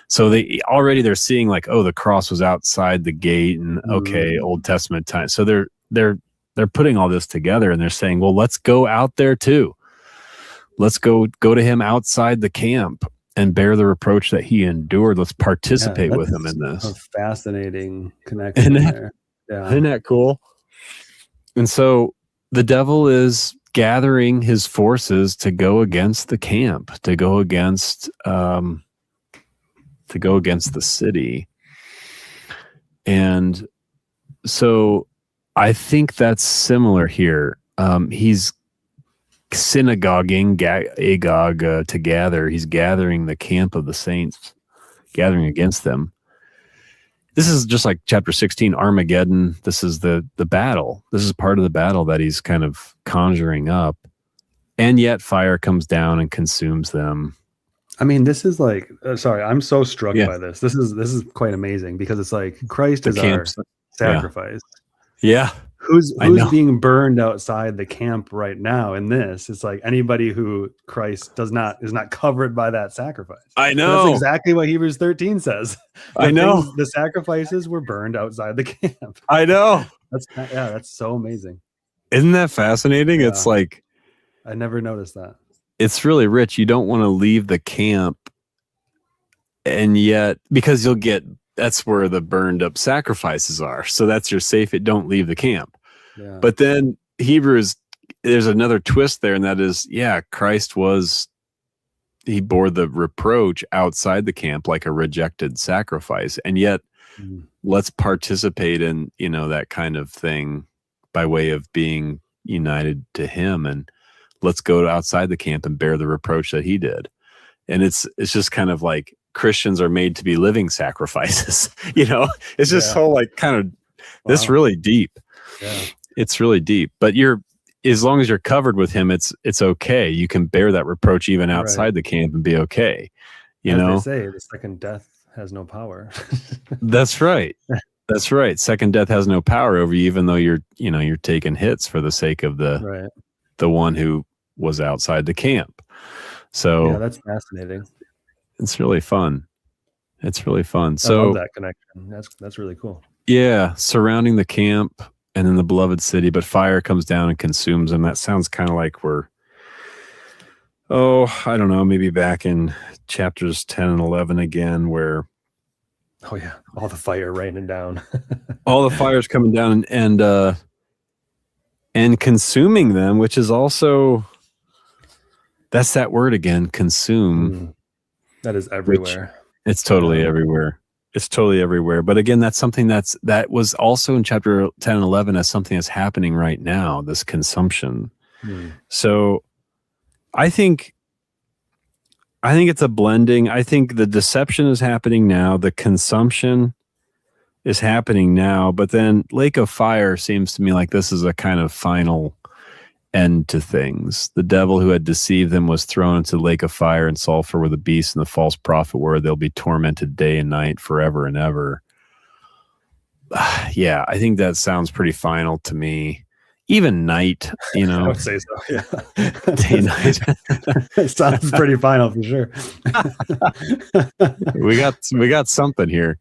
Speaker 2: So they're seeing like, oh, the cross was outside the gate, and okay, Old Testament time. So they're putting all this together, and they're saying, well, let's go out there too. Let's go to him outside the camp and bear the reproach that he endured. Let's participate with him in this.
Speaker 1: A fascinating connection there. Yeah.
Speaker 2: Isn't that cool? And so the devil is gathering his forces to go against the camp, to go against the city. And so I think that's similar here. He's synagoguing Agag to gather. He's gathering the camp of the saints, gathering against them. This is just like chapter 16, Armageddon. This is the battle. This is part of the battle that he's kind of conjuring up. And yet fire comes down and consumes them.
Speaker 1: I mean, this is like, sorry, I'm so struck by this. This is quite amazing, because it's like Christ is our sacrifice.
Speaker 2: Yeah.
Speaker 1: Who's being burned outside the camp right now in this? It's like anybody who Christ is not covered by that sacrifice.
Speaker 2: I know.
Speaker 1: So that's exactly what Hebrews 13 says.
Speaker 2: I know.
Speaker 1: The sacrifices were burned outside the camp.
Speaker 2: I know.
Speaker 1: That's so amazing.
Speaker 2: Isn't that fascinating?
Speaker 1: Yeah.
Speaker 2: It's like,
Speaker 1: I never noticed that.
Speaker 2: It's really rich. You don't want to leave the camp, and yet, because that's where the burned up sacrifices are. So that's your safe. Don't leave the camp. Yeah. But then Hebrews, there's another twist there. And that is, Christ he bore the reproach outside the camp like a rejected sacrifice. And yet let's participate in, that kind of thing by way of being united to him. And let's go outside the camp and bear the reproach that he did. And it's just kind of like, Christians are made to be living sacrifices. It's just so like kind of this really deep. Yeah. It's really deep, but as long as you're covered with him, it's okay. You can bear that reproach even outside the camp and be okay. As
Speaker 1: they say, the second death has no power.
Speaker 2: That's right. That's right. Second death has no power over you, even though you're taking hits for the sake of the one who was outside the camp. So
Speaker 1: that's fascinating.
Speaker 2: It's really fun. It's really fun.
Speaker 1: I love that connection. That's really cool.
Speaker 2: Yeah, surrounding the camp and then the beloved city, but fire comes down and consumes them. That sounds kind of like we're Oh, I don't know, maybe back in chapters 10 and 11 again, where
Speaker 1: Oh yeah, all the fire raining down.
Speaker 2: all the fire's coming down and consuming them, which is also, that's that word again, consume,
Speaker 1: That is
Speaker 2: which
Speaker 1: everywhere.
Speaker 2: it's totally
Speaker 1: Yeah.
Speaker 2: everywhere. It's totally everywhere. But again, that's something that was also in chapter 10 and 11 as something that's happening right now, this consumption. So I think it's a blending. I think the deception is happening now. The consumption is happening now. But then Lake of Fire seems to me like this is a kind of final end to things. The devil who had deceived them was thrown into the lake of fire and sulfur where the beast and the false prophet were. They'll be tormented day and night forever and ever. Yeah, I think that sounds pretty final to me. Even night,
Speaker 1: I would say so. Yeah.
Speaker 2: day night.
Speaker 1: It sounds pretty final for sure.
Speaker 2: we got something here.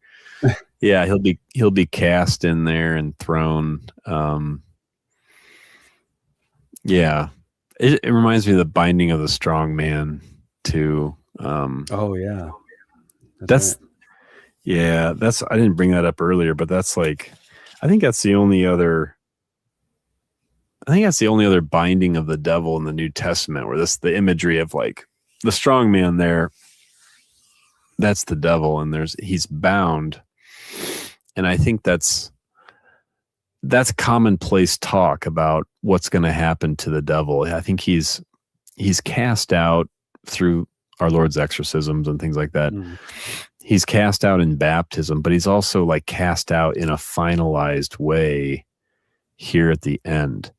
Speaker 2: Yeah, he'll be cast in there and thrown. Yeah, it reminds me of the binding of the strong man too.
Speaker 1: Oh yeah,
Speaker 2: that's
Speaker 1: right.
Speaker 2: Yeah, I didn't bring that up earlier, but that's like, I think that's the only other binding of the devil in the New Testament, where the imagery of like the strong man there, that's the devil, and he's bound. And I think that's commonplace talk about what's going to happen to the devil. I think he's cast out through our Lord's exorcisms and things like that. He's cast out in baptism, but he's also like cast out in a finalized way here at the end.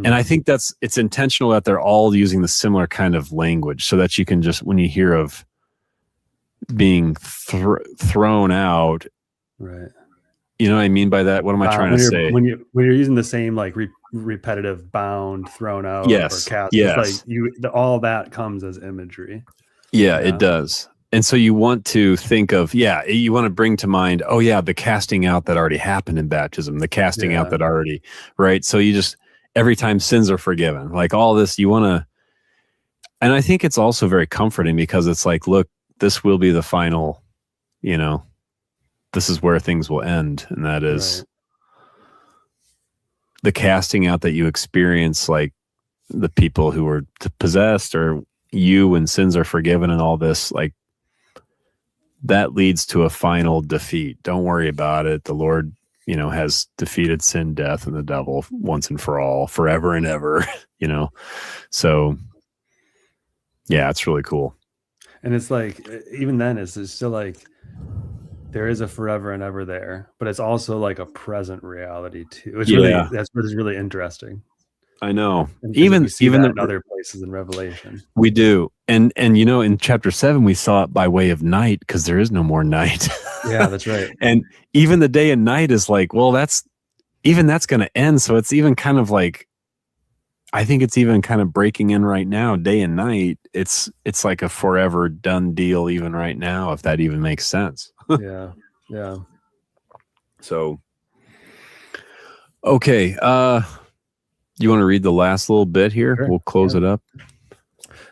Speaker 2: And I think it's intentional that they're all using the similar kind of language so that you can just, when you hear of being thrown out,
Speaker 1: right?
Speaker 2: You know what I mean by that? What am I trying to say?
Speaker 1: When you're using the same like repetitive bound, thrown out,
Speaker 2: yes,
Speaker 1: or cast,
Speaker 2: yes,
Speaker 1: it's like all that comes as imagery.
Speaker 2: Yeah, it does. And so you want to think of, you want to bring to mind, oh yeah, the casting out that already happened in baptism, the casting out that already, right? So you just, every time sins are forgiven, like all this, you want to, and I think it's also very comforting because it's like, look, this will be the final, this is where things will end. And that is the casting out that you experience, like the people who were possessed or you when sins are forgiven and all this, like that leads to a final defeat. Don't worry about it. The Lord, has defeated sin, death, and the devil once and for all, forever and ever, So yeah, it's really cool.
Speaker 1: And it's like, even then it's still like, there is a forever and ever there, but it's also like a present reality too. It's that's what is really interesting.
Speaker 2: I know.
Speaker 1: And
Speaker 2: even
Speaker 1: in other places in Revelation,
Speaker 2: we do. And in chapter 7, we saw it by way of night because there is no more night.
Speaker 1: Yeah, that's right.
Speaker 2: And even the day and night is like, well, that's going to end. So it's even kind of like, I think it's even kind of breaking in right now, day and night. It's like a forever done deal even right now, if that even makes sense.
Speaker 1: Yeah.
Speaker 2: So, okay. You want to read the last little bit here? Sure. We'll close it up.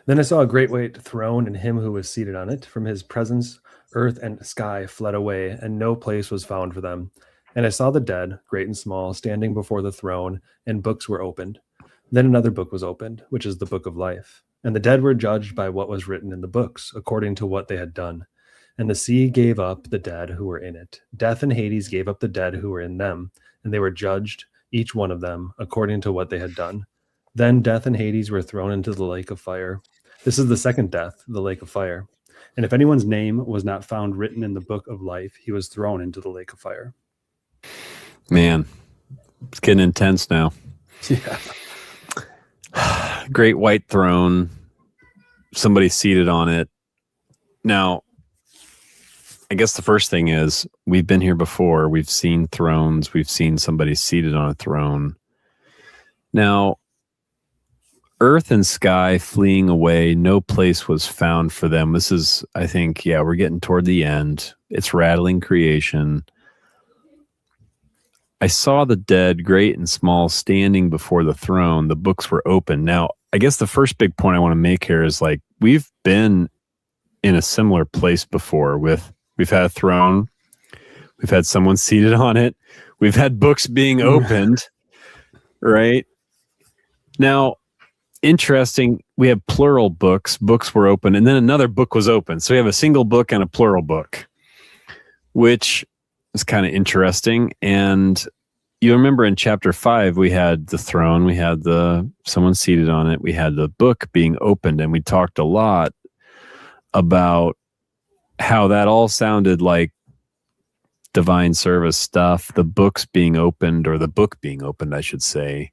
Speaker 1: Then I saw a great white throne and him who was seated on it. From his presence, earth and sky fled away, and no place was found for them. And I saw the dead, great and small, standing before the throne, and books were opened. Then another book was opened, which is the book of life. And the dead were judged by what was written in the books, according to what they had done. And the sea gave up the dead who were in it. Death and Hades gave up the dead who were in them, and they were judged, each one of them, according to what they had done. Then death and Hades were thrown into the lake of fire. This is the second death, the lake of fire. And if anyone's name was not found written in the book of life, he was thrown into the lake of fire.
Speaker 2: Man, it's getting intense now.
Speaker 1: Yeah.
Speaker 2: Great white throne. Somebody seated on it. Now, I guess the first thing is, we've been here before. We've seen thrones. We've seen somebody seated on a throne. Now, earth and sky fleeing away, no place was found for them. This is, I think, we're getting toward the end. It's rattling creation. I saw the dead, great and small, standing before the throne. The books were open. Now, I guess the first big point I want to make here is like, we've been in a similar place before. We've had a throne, we've had someone seated on it, we've had books being opened, right? Now, interesting, we have plural books. Books were open, and then another book was open. So we have a single book and a plural book, which is kind of interesting. And you remember in chapter 5, we had the throne, we had someone seated on it, we had the book being opened, and we talked a lot about how that all sounded like divine service stuff. The books being opened, or the book being opened, I should say,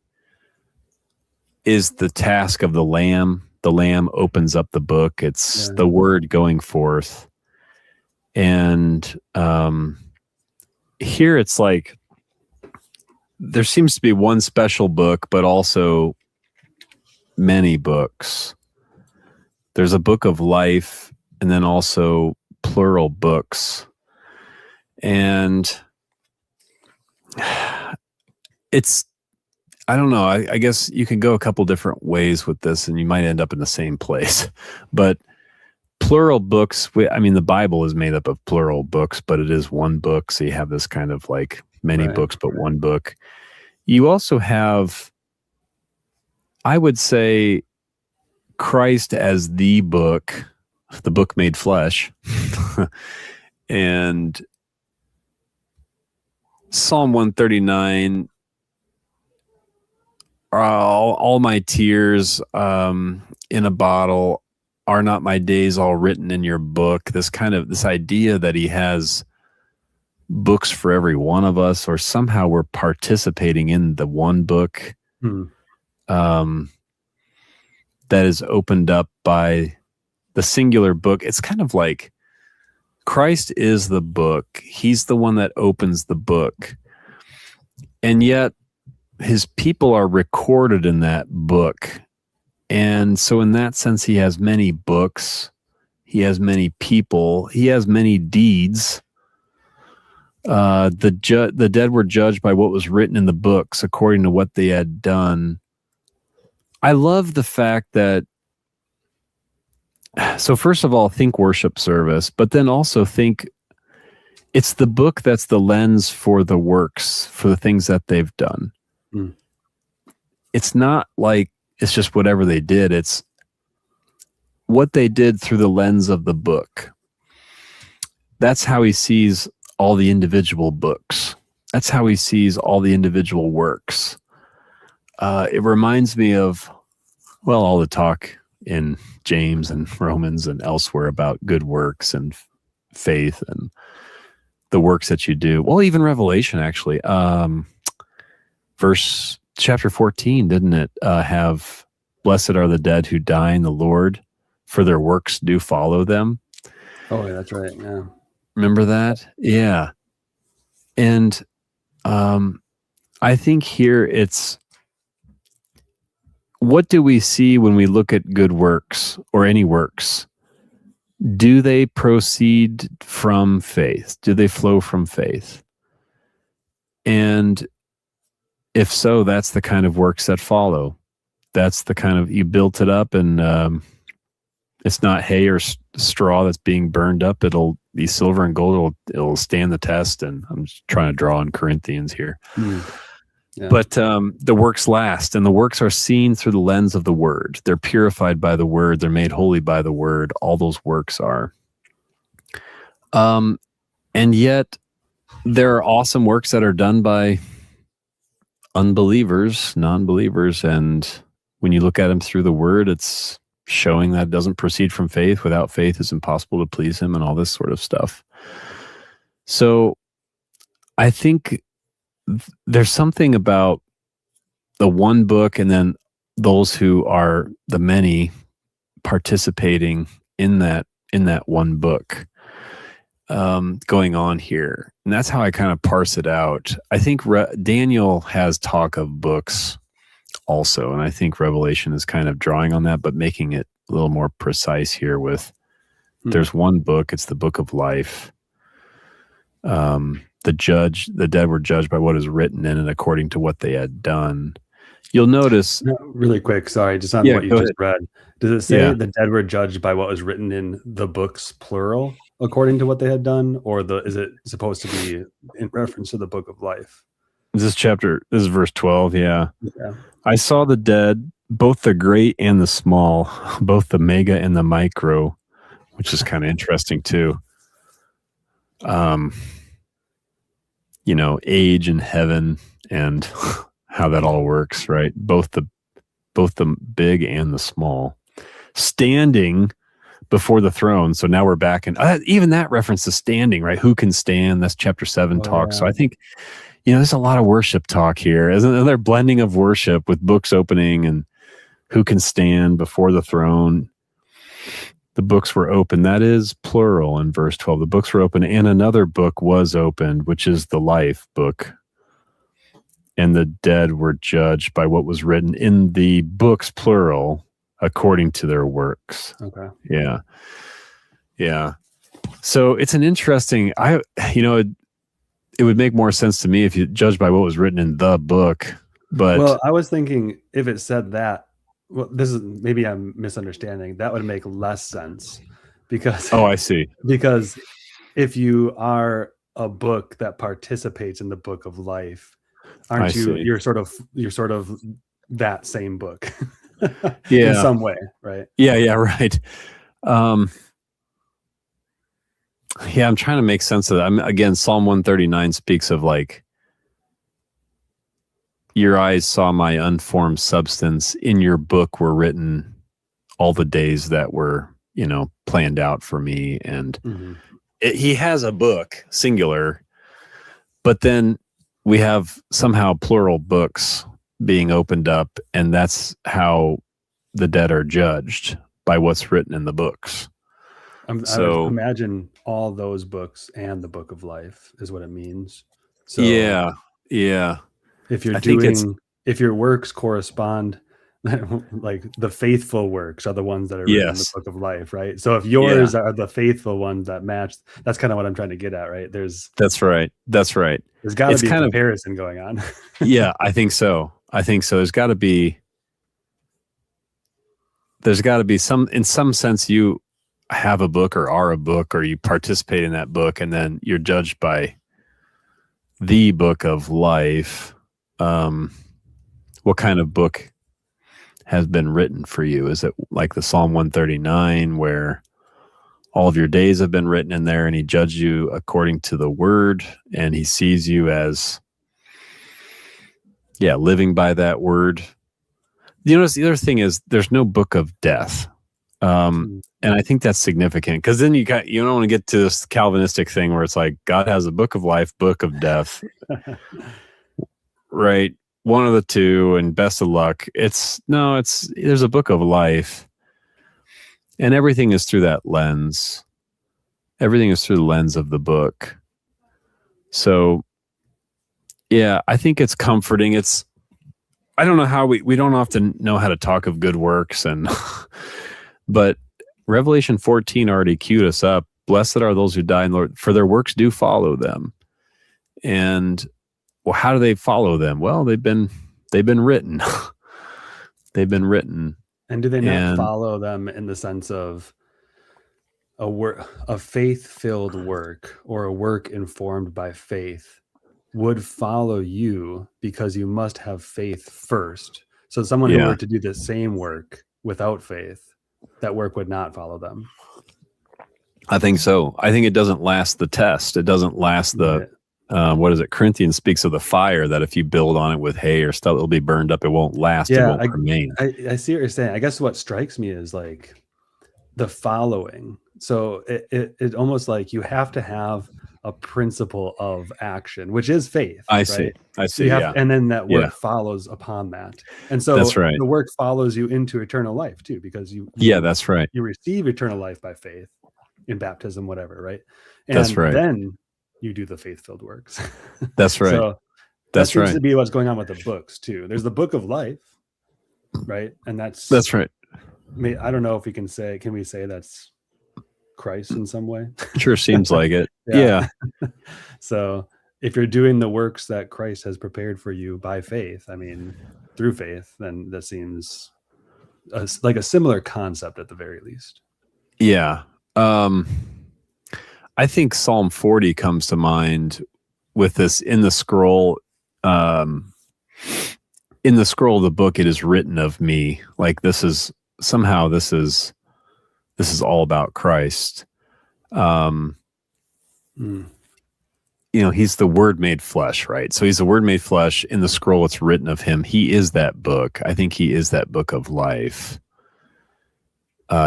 Speaker 2: is the task of the Lamb. The Lamb opens up the book. It's the word going forth. And here it's like there seems to be one special book, but also many books. There's a book of life, and then also plural books. And it's, I don't know. I guess you can go a couple different ways with this, and you might end up in the same place. But plural books, I mean, the Bible is made up of plural books, but it is one book. So you have this kind of like many books, but one book. You also have, I would say, Christ as the book made flesh. And Psalm 139, all my tears in a bottle, are not my days all written in your book? This idea that he has books for every one of us, or somehow we're participating in the one book that is opened up by the singular book. It's kind of like Christ is the book. He's the one that opens the book. And yet his people are recorded in that book. And so in that sense, he has many books. He has many people. He has many deeds. The dead were judged by what was written in the books according to what they had done. I love the fact that, so first of all, think worship service, but then also think it's the book that's the lens for the works, for the things that they've done. It's not like it's just whatever they did. It's what they did through the lens of the book. That's how he sees all the individual books. That's how he sees all the individual works. It reminds me of, well, all the talk in James and Romans and elsewhere about good works and faith and the works that you do. Well, even Revelation, actually. Chapter 14, didn't it have, blessed are the dead who die in the Lord, for their works do follow them?
Speaker 1: Oh, yeah, that's right. Yeah.
Speaker 2: Remember that? Yeah. And I think here it's, what do we see when we look at good works or any works? Do they proceed from faith? Do they flow from faith? And if so, that's the kind of works that follow. That's the kind of, you built it up, and it's not hay or straw that's being burned up. It'll be silver and gold. It'll stand the test. And I'm just trying to draw on Corinthians here. Yeah. But the works last, and the works are seen through the lens of the word. They're purified by the word. They're made holy by the word. All those works are. And yet there are awesome works that are done by unbelievers, non-believers. And when you look at them through the word, it's showing that it doesn't proceed from faith. Without faith, it's impossible to please him, and all this sort of stuff. So I think there's something about the one book, and then those who are the many participating in that one book going on here. And that's how I kind of parse it out. I think Daniel has talk of books also, and I think Revelation is kind of drawing on that, but making it a little more precise here with there's one book. It's the book of life. The dead were judged by what is written in it according to what they had done. You'll notice.
Speaker 1: No, really quick, sorry, just on
Speaker 2: Yeah,
Speaker 1: what you
Speaker 2: go
Speaker 1: just
Speaker 2: ahead.
Speaker 1: read. Does it say
Speaker 2: Yeah.
Speaker 1: the dead were judged by what was written in the books, plural, according to what they had done, or is it supposed to be in reference to the book of life?
Speaker 2: This is verse 12. Yeah.
Speaker 1: Yeah.
Speaker 2: I saw the dead, both the great and the small, both the mega and the micro, which is kind of interesting too. Um, age and heaven and how that all works, right? Both the big and the small standing before the throne. So now we're back in even that reference to standing, right? Who can stand? That's chapter 7
Speaker 1: Oh,
Speaker 2: talk.
Speaker 1: yeah.
Speaker 2: So I think, there's a lot of worship talk here. Isn't there blending of worship with books opening and who can stand before the throne? The books were open. That is plural in verse 12. The books were open and another book was opened, which is the life book. And the dead were judged by what was written in the books, plural, according to their works.
Speaker 1: Okay.
Speaker 2: Yeah. Yeah. So it's an interesting, it would make more sense to me if you judge by what was written in the book. But
Speaker 1: well, I was thinking if it said that, well, this is maybe I'm misunderstanding. That would make less sense because
Speaker 2: I see.
Speaker 1: Because if you are a book that participates in the book of life, aren't you? You're sort of that same book, in some way, right?
Speaker 2: Yeah, right. Yeah, I'm trying to make sense of that. Again, Psalm 139 speaks of like, your eyes saw my unformed substance. In your book were written all the days that were, planned out for me. And he has a book, singular, but then we have somehow plural books being opened up. And that's how the dead are judged, by what's written in the books.
Speaker 1: I would imagine all those books and the book of life is what it means. So
Speaker 2: yeah.
Speaker 1: If your works correspond, like the faithful works are the ones that are written in the book of life, right? So if yours are the faithful ones that match, that's kind of what I'm trying to get at, right?
Speaker 2: That's right. There's
Speaker 1: got to be a comparison going on.
Speaker 2: Yeah, I think so. There's got to be some, in some sense, you have a book or are a book or you participate in that book, and then you're judged by the book of life. What kind of book has been written for you? Is it like the Psalm 139 where all of your days have been written in there and he judged you according to the word and he sees you as living by that word? You notice the other thing is there's no book of death. And I think that's significant because then you don't want to get to this Calvinistic thing where it's like God has a book of life, book of death, right? One of the two, and best of luck. There's a book of life, and everything is through that lens. Everything is through the lens of the book. So, yeah, I think it's comforting. I don't know how we don't often know how to talk of good works, but Revelation 14 already queued us up. Blessed are those who die in the Lord, for their works do follow them. And well, how do they follow them? Well, they've been written. They've been written.
Speaker 1: And do they not follow them in the sense of a faith-filled work or a work informed by faith would follow you because you must have faith first. So someone who were to do the same work without faith, that work would not follow them.
Speaker 2: I think so. I think it doesn't last the test. It doesn't last the, what is it? Corinthians speaks of the fire that if you build on it with hay or stuff, it'll be burned up. It won't last. It won't remain.
Speaker 1: I see what you're saying. I guess what strikes me is like the following. So it almost like you have to have a principle of action, which is faith.
Speaker 2: I see.
Speaker 1: So and then that work follows upon that. And so
Speaker 2: that's right.
Speaker 1: The work follows you into eternal life too, because
Speaker 2: that's right.
Speaker 1: You receive eternal life by faith in baptism, whatever, right? And
Speaker 2: that's right.
Speaker 1: Then you do the faith-filled works.
Speaker 2: That's right.
Speaker 1: So that seems to be what's going on with the books too. There's the book of life, right? And that's
Speaker 2: right.
Speaker 1: I don't know if we can say that's Christ in some way.
Speaker 2: Sure seems like it. Yeah.
Speaker 1: So if you're doing the works that Christ has prepared for you by faith, I mean, through faith, then that seems like a similar concept at the very least.
Speaker 2: Yeah. I think Psalm 40 comes to mind with this in the scroll. In the scroll of the book, it is written of me. Like this is all about Christ. He's the Word made flesh, right? So he's the Word made flesh. In the scroll, it's written of him. He is that book. I think he is that book of life.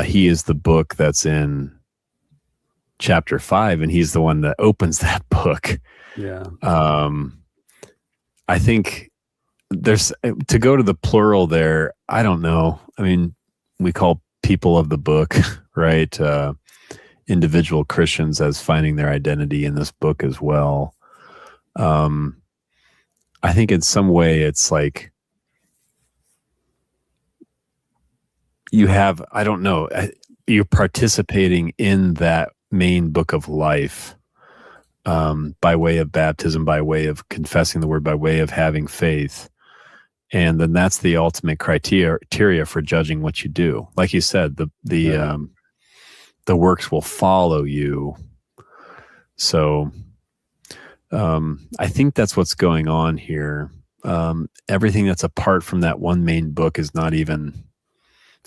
Speaker 2: He is the book that's in chapter 5, and he's the one that opens that book.
Speaker 1: Yeah.
Speaker 2: I think there's, to go to the plural there, I don't know. I mean, we call people of the book, right? Individual Christians as finding their identity in this book as well. I think in some way it's like you have, I don't know, you're participating in that main book of life, by way of baptism, by way of confessing the word, by way of having faith. And then that's the ultimate criteria for judging what you do. Like you said, the works will follow you. So I think that's what's going on here. Everything that's apart from that one main book is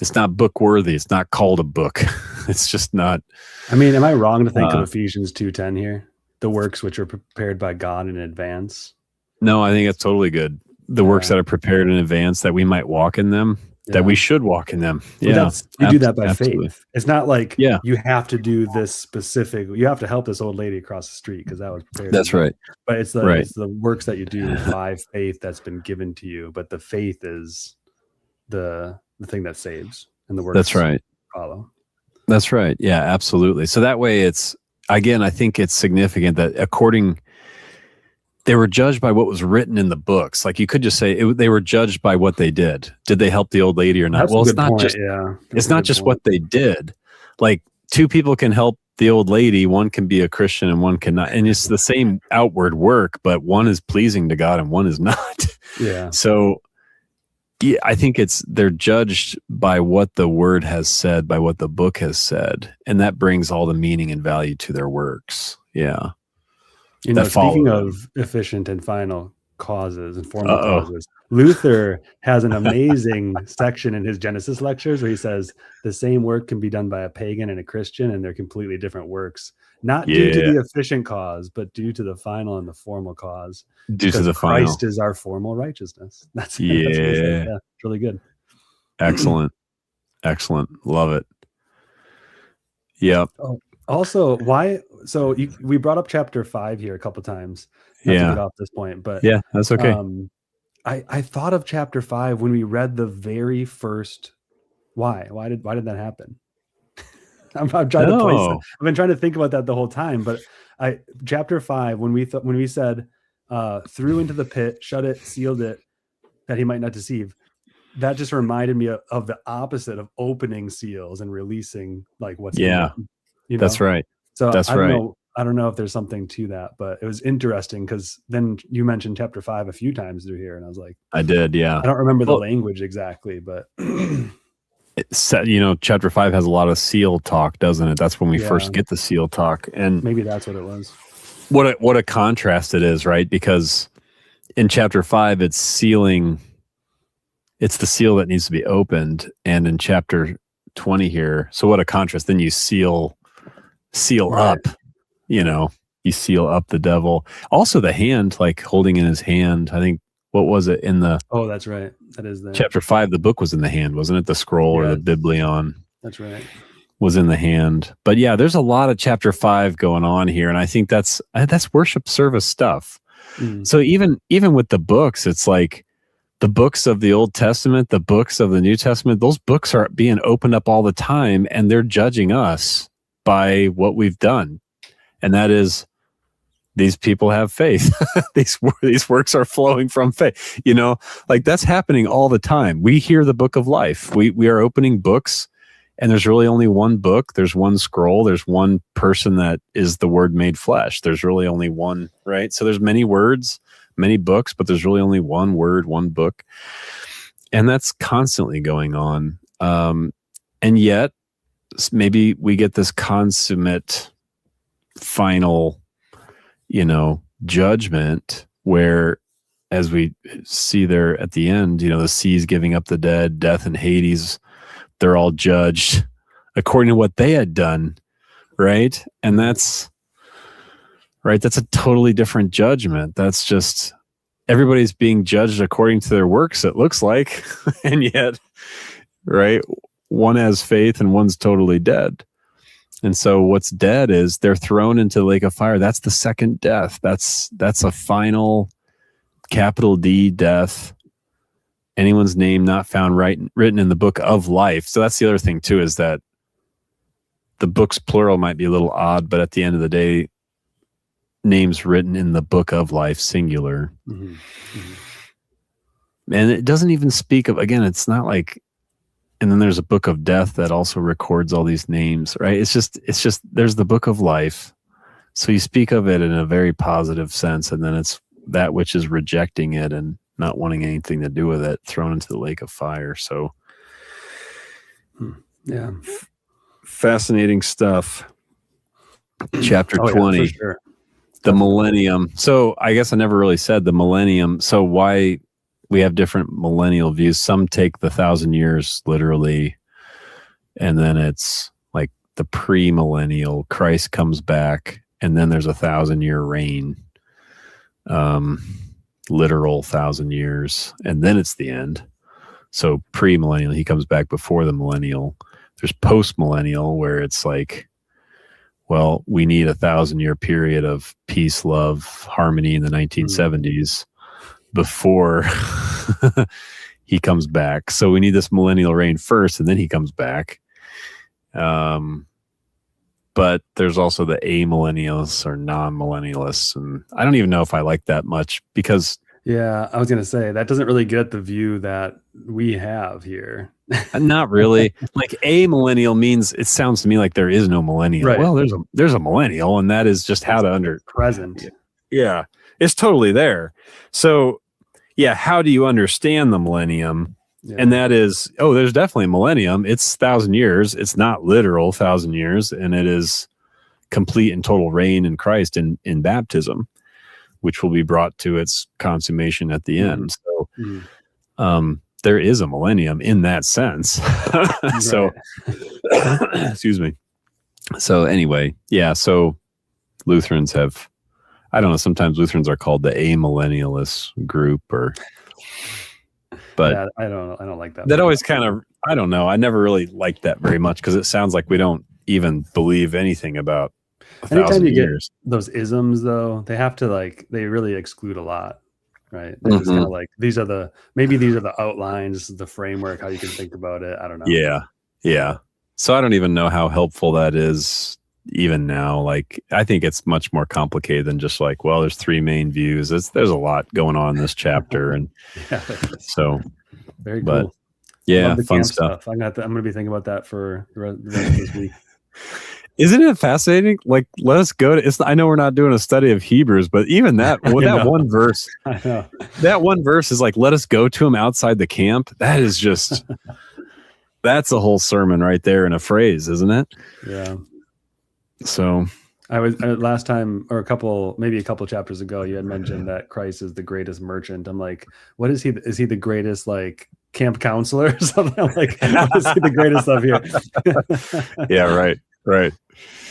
Speaker 2: it's not book worthy. It's not called a book. It's just not.
Speaker 1: I mean, am I wrong to think of Ephesians 2:10 here? The works which are prepared by God in advance.
Speaker 2: No, I think that's totally good. The works that are prepared in advance, that we might walk in them, that we should walk in them.
Speaker 1: Well, you do that by faith. It's not like
Speaker 2: you
Speaker 1: have to do this specific. You have to help this old lady across the street because that was prepared.
Speaker 2: That's right.
Speaker 1: But it's the works that you do by faith that's been given to you. But the faith is the thing that saves, and the works.
Speaker 2: That's right.
Speaker 1: Follow.
Speaker 2: That's right. Yeah, absolutely. So that way, it's again, I think it's significant that they were judged by what was written in the books. Like you could just say they were judged by what they did. Did they help the old lady or not?
Speaker 1: That's
Speaker 2: well,
Speaker 1: it's not
Speaker 2: just what they did. Like two people can help the old lady. One can be a Christian and one cannot. And it's the same outward work, but one is pleasing to God and one is not.
Speaker 1: Yeah.
Speaker 2: So yeah, I think they're judged by what the word has said, by what the book has said. And that brings all the meaning and value to their works. Yeah.
Speaker 1: Speaking of efficient and final causes and formal causes, Luther has an amazing section in his Genesis lectures where he says the same work can be done by a pagan and a Christian, and they're completely different works, not due to the efficient cause, but due to the final and the formal cause.
Speaker 2: Due to the
Speaker 1: Christ
Speaker 2: final.
Speaker 1: is our formal righteousness. That's
Speaker 2: it's
Speaker 1: really good.
Speaker 2: Excellent. Love it. Yep.
Speaker 1: Also, why? So we brought up chapter 5 here a couple times. Not to get off this point, but
Speaker 2: yeah, that's okay.
Speaker 1: I thought of chapter 5 when we read the very first. Why did that happen? I'm trying to place it. I've been trying to think about that the whole time, but chapter 5 when we said threw into the pit, shut it, sealed it, that he might not deceive. That just reminded me of the opposite of opening seals and releasing like what's in them.
Speaker 2: That's right.
Speaker 1: So I don't know if there's something to that, but it was interesting because then you mentioned chapter 5 a few times through here, and I was like,
Speaker 2: I did, yeah.
Speaker 1: I don't remember the language exactly, but
Speaker 2: chapter 5 has a lot of seal talk, doesn't it? That's when we first get the seal talk, and
Speaker 1: maybe that's what it was.
Speaker 2: What a contrast it is, right? Because in chapter 5, it's sealing. It's the seal that needs to be opened, and in chapter 20 here, so what a contrast! Then you seal up, you seal up the devil. Also the hand, like holding in his hand, I think, what was it in the
Speaker 1: that's right, that is there.
Speaker 2: Chapter 5, the book was in the hand, wasn't it? The scroll or the biblion,
Speaker 1: that's right,
Speaker 2: was in the hand. But yeah, there's a lot of chapter 5 going on here, and I think that's worship service stuff. So even with the books, it's like the books of the Old Testament, the books of the New Testament, those books are being opened up all the time, and they're judging us by what we've done. And that is, these people have faith. These works are flowing from faith. Like that's happening all the time. We hear the book of life. We are opening books, and there's really only one book. There's one scroll. There's one person that is the Word made flesh. There's really only one, right? So there's many words, many books, but there's really only one word, one book. And that's constantly going on. And yet maybe we get this consummate final, judgment where, as we see there at the end, the seas giving up the dead, death and Hades, they're all judged according to what they had done. Right. And that's a totally different judgment. That's just, everybody's being judged according to their works, it looks like. And yet, right, one has faith and one's totally dead. And so what's dead is they're thrown into the lake of fire. That's the second death. That's a final capital D death. Anyone's name not found written in the book of life. So that's the other thing too, is that the books plural might be a little odd, but at the end of the day, names written in the book of life, singular. Mm-hmm. Mm-hmm. And it doesn't even speak of, again, it's not like, and then there's a book of death that also records all these names, right? It's just, there's the book of life. So you speak of it in a very positive sense, and then it's that which is rejecting it and not wanting anything to do with it, thrown into the lake of fire. So,
Speaker 1: yeah.
Speaker 2: Fascinating stuff. Chapter 20,
Speaker 1: yeah, for sure.
Speaker 2: The millennium. So I guess I never really said the millennium. So why we have different millennial views. Some take the 1,000 years literally, and then it's like the pre-millennial, Christ comes back, and then there's 1,000-year reign, literal 1,000 years, and then it's the end. So pre-millennial, he comes back before the millennial. There's post-millennial, where it's like, well, we need 1,000-year period of peace, love, harmony in the 1970s before he comes back. So we need this millennial reign first, and then he comes back. But there's also the amillennialists or non-millennialists, and I don't even know if I like that much, because
Speaker 1: yeah, I was going to say that doesn't really get the view that we have here.
Speaker 2: Not really. Like a millennial means, it sounds to me like there is no millennial. Right. Well, there's a millennial, and that is just how to
Speaker 1: present.
Speaker 2: Yeah, it's totally there. So, yeah, how do you understand the millennium? Yeah. And that is, there's definitely a millennium. It's 1,000 years. It's not literal 1,000 years, and it is complete and total reign in Christ in baptism, which will be brought to its consummation at the end. So, there is a millennium in that sense. So, excuse me. So anyway, yeah. So Lutherans have, I don't know, sometimes Lutherans are called the amillennialist group, but
Speaker 1: yeah, I don't like that.
Speaker 2: That always kind of, I don't know. I never really liked that very much, because it sounds like we don't even believe anything about 1,000 years.
Speaker 1: Get those isms, though, they have to they really exclude a lot. Right. They're just kind of like, these are the outlines, this is the framework, how you can think about it. I don't know.
Speaker 2: Yeah. Yeah. So I don't even know how helpful that is even now. Like, I think it's much more complicated than just like, well, there's 3 main views. There's a lot going on in this chapter. And so
Speaker 1: very cool.
Speaker 2: But yeah, fun stuff.
Speaker 1: I'm going to be thinking about that for the rest of this week.
Speaker 2: Isn't it fascinating? Like, let us go to, I know we're not doing a study of Hebrews, but even that, one verse, that one verse is like, let us go to him outside the camp. That is just, that's a whole sermon right there in a phrase, isn't it?
Speaker 1: Yeah.
Speaker 2: So
Speaker 1: I was last time, or maybe a couple chapters ago, you had mentioned that Christ is the greatest merchant. I'm like, what is he? Is he the greatest, like, camp counselor or something? I'm like, what is he the greatest of here?
Speaker 2: Yeah. Right.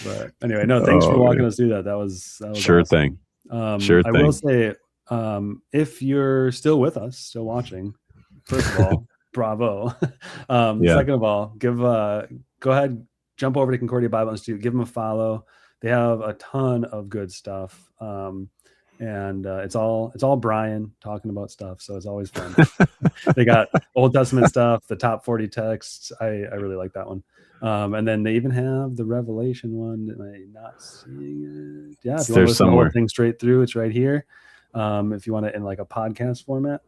Speaker 1: But anyway, no, thanks for walking us through that. That was
Speaker 2: sure
Speaker 1: awesome.
Speaker 2: Thing. Sure
Speaker 1: thing. I will say, if you're still with us, still watching, first of all, bravo. Second of all, go ahead, jump over to Concordia Bible Institute, give them a follow. They have a ton of good stuff. And it's all Brian talking about stuff, so it's always fun. They got Old Testament stuff, the top 40 texts. I really like that one. And then they even have the Revelation one. Am I not seeing it? Yeah, if you want to listen to the whole thing straight through, it's right here. If you want it in like a podcast format.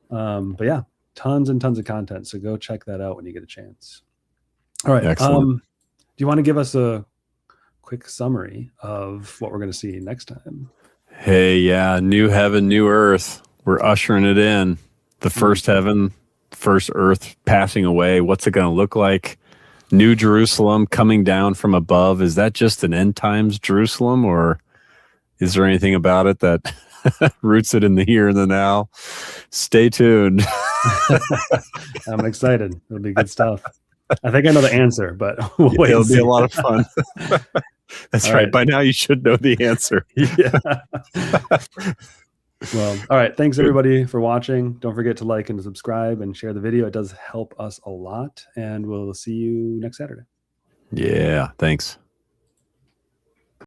Speaker 1: But yeah, tons and tons of content. So go check that out when you get a chance. All right.
Speaker 2: Excellent.
Speaker 1: Do you want to give us a quick summary of what we're going to see next time?
Speaker 2: Hey, yeah, new heaven, new earth. We're ushering it in. The first heaven, first earth passing away. What's it going to look like? New Jerusalem coming down from above. Is that just an end times Jerusalem, or is there anything about it that roots it in the here and the now? Stay tuned.
Speaker 1: I'm excited. It'll be good stuff. I think I know the answer, but we'll wait.
Speaker 2: It'll be a lot of fun. That's right. By now you should know the answer.
Speaker 1: Yeah. Well, all right. Thanks everybody for watching. Don't forget to like and subscribe and share the video. It does help us a lot. And we'll see you next Saturday.
Speaker 2: Yeah. Thanks.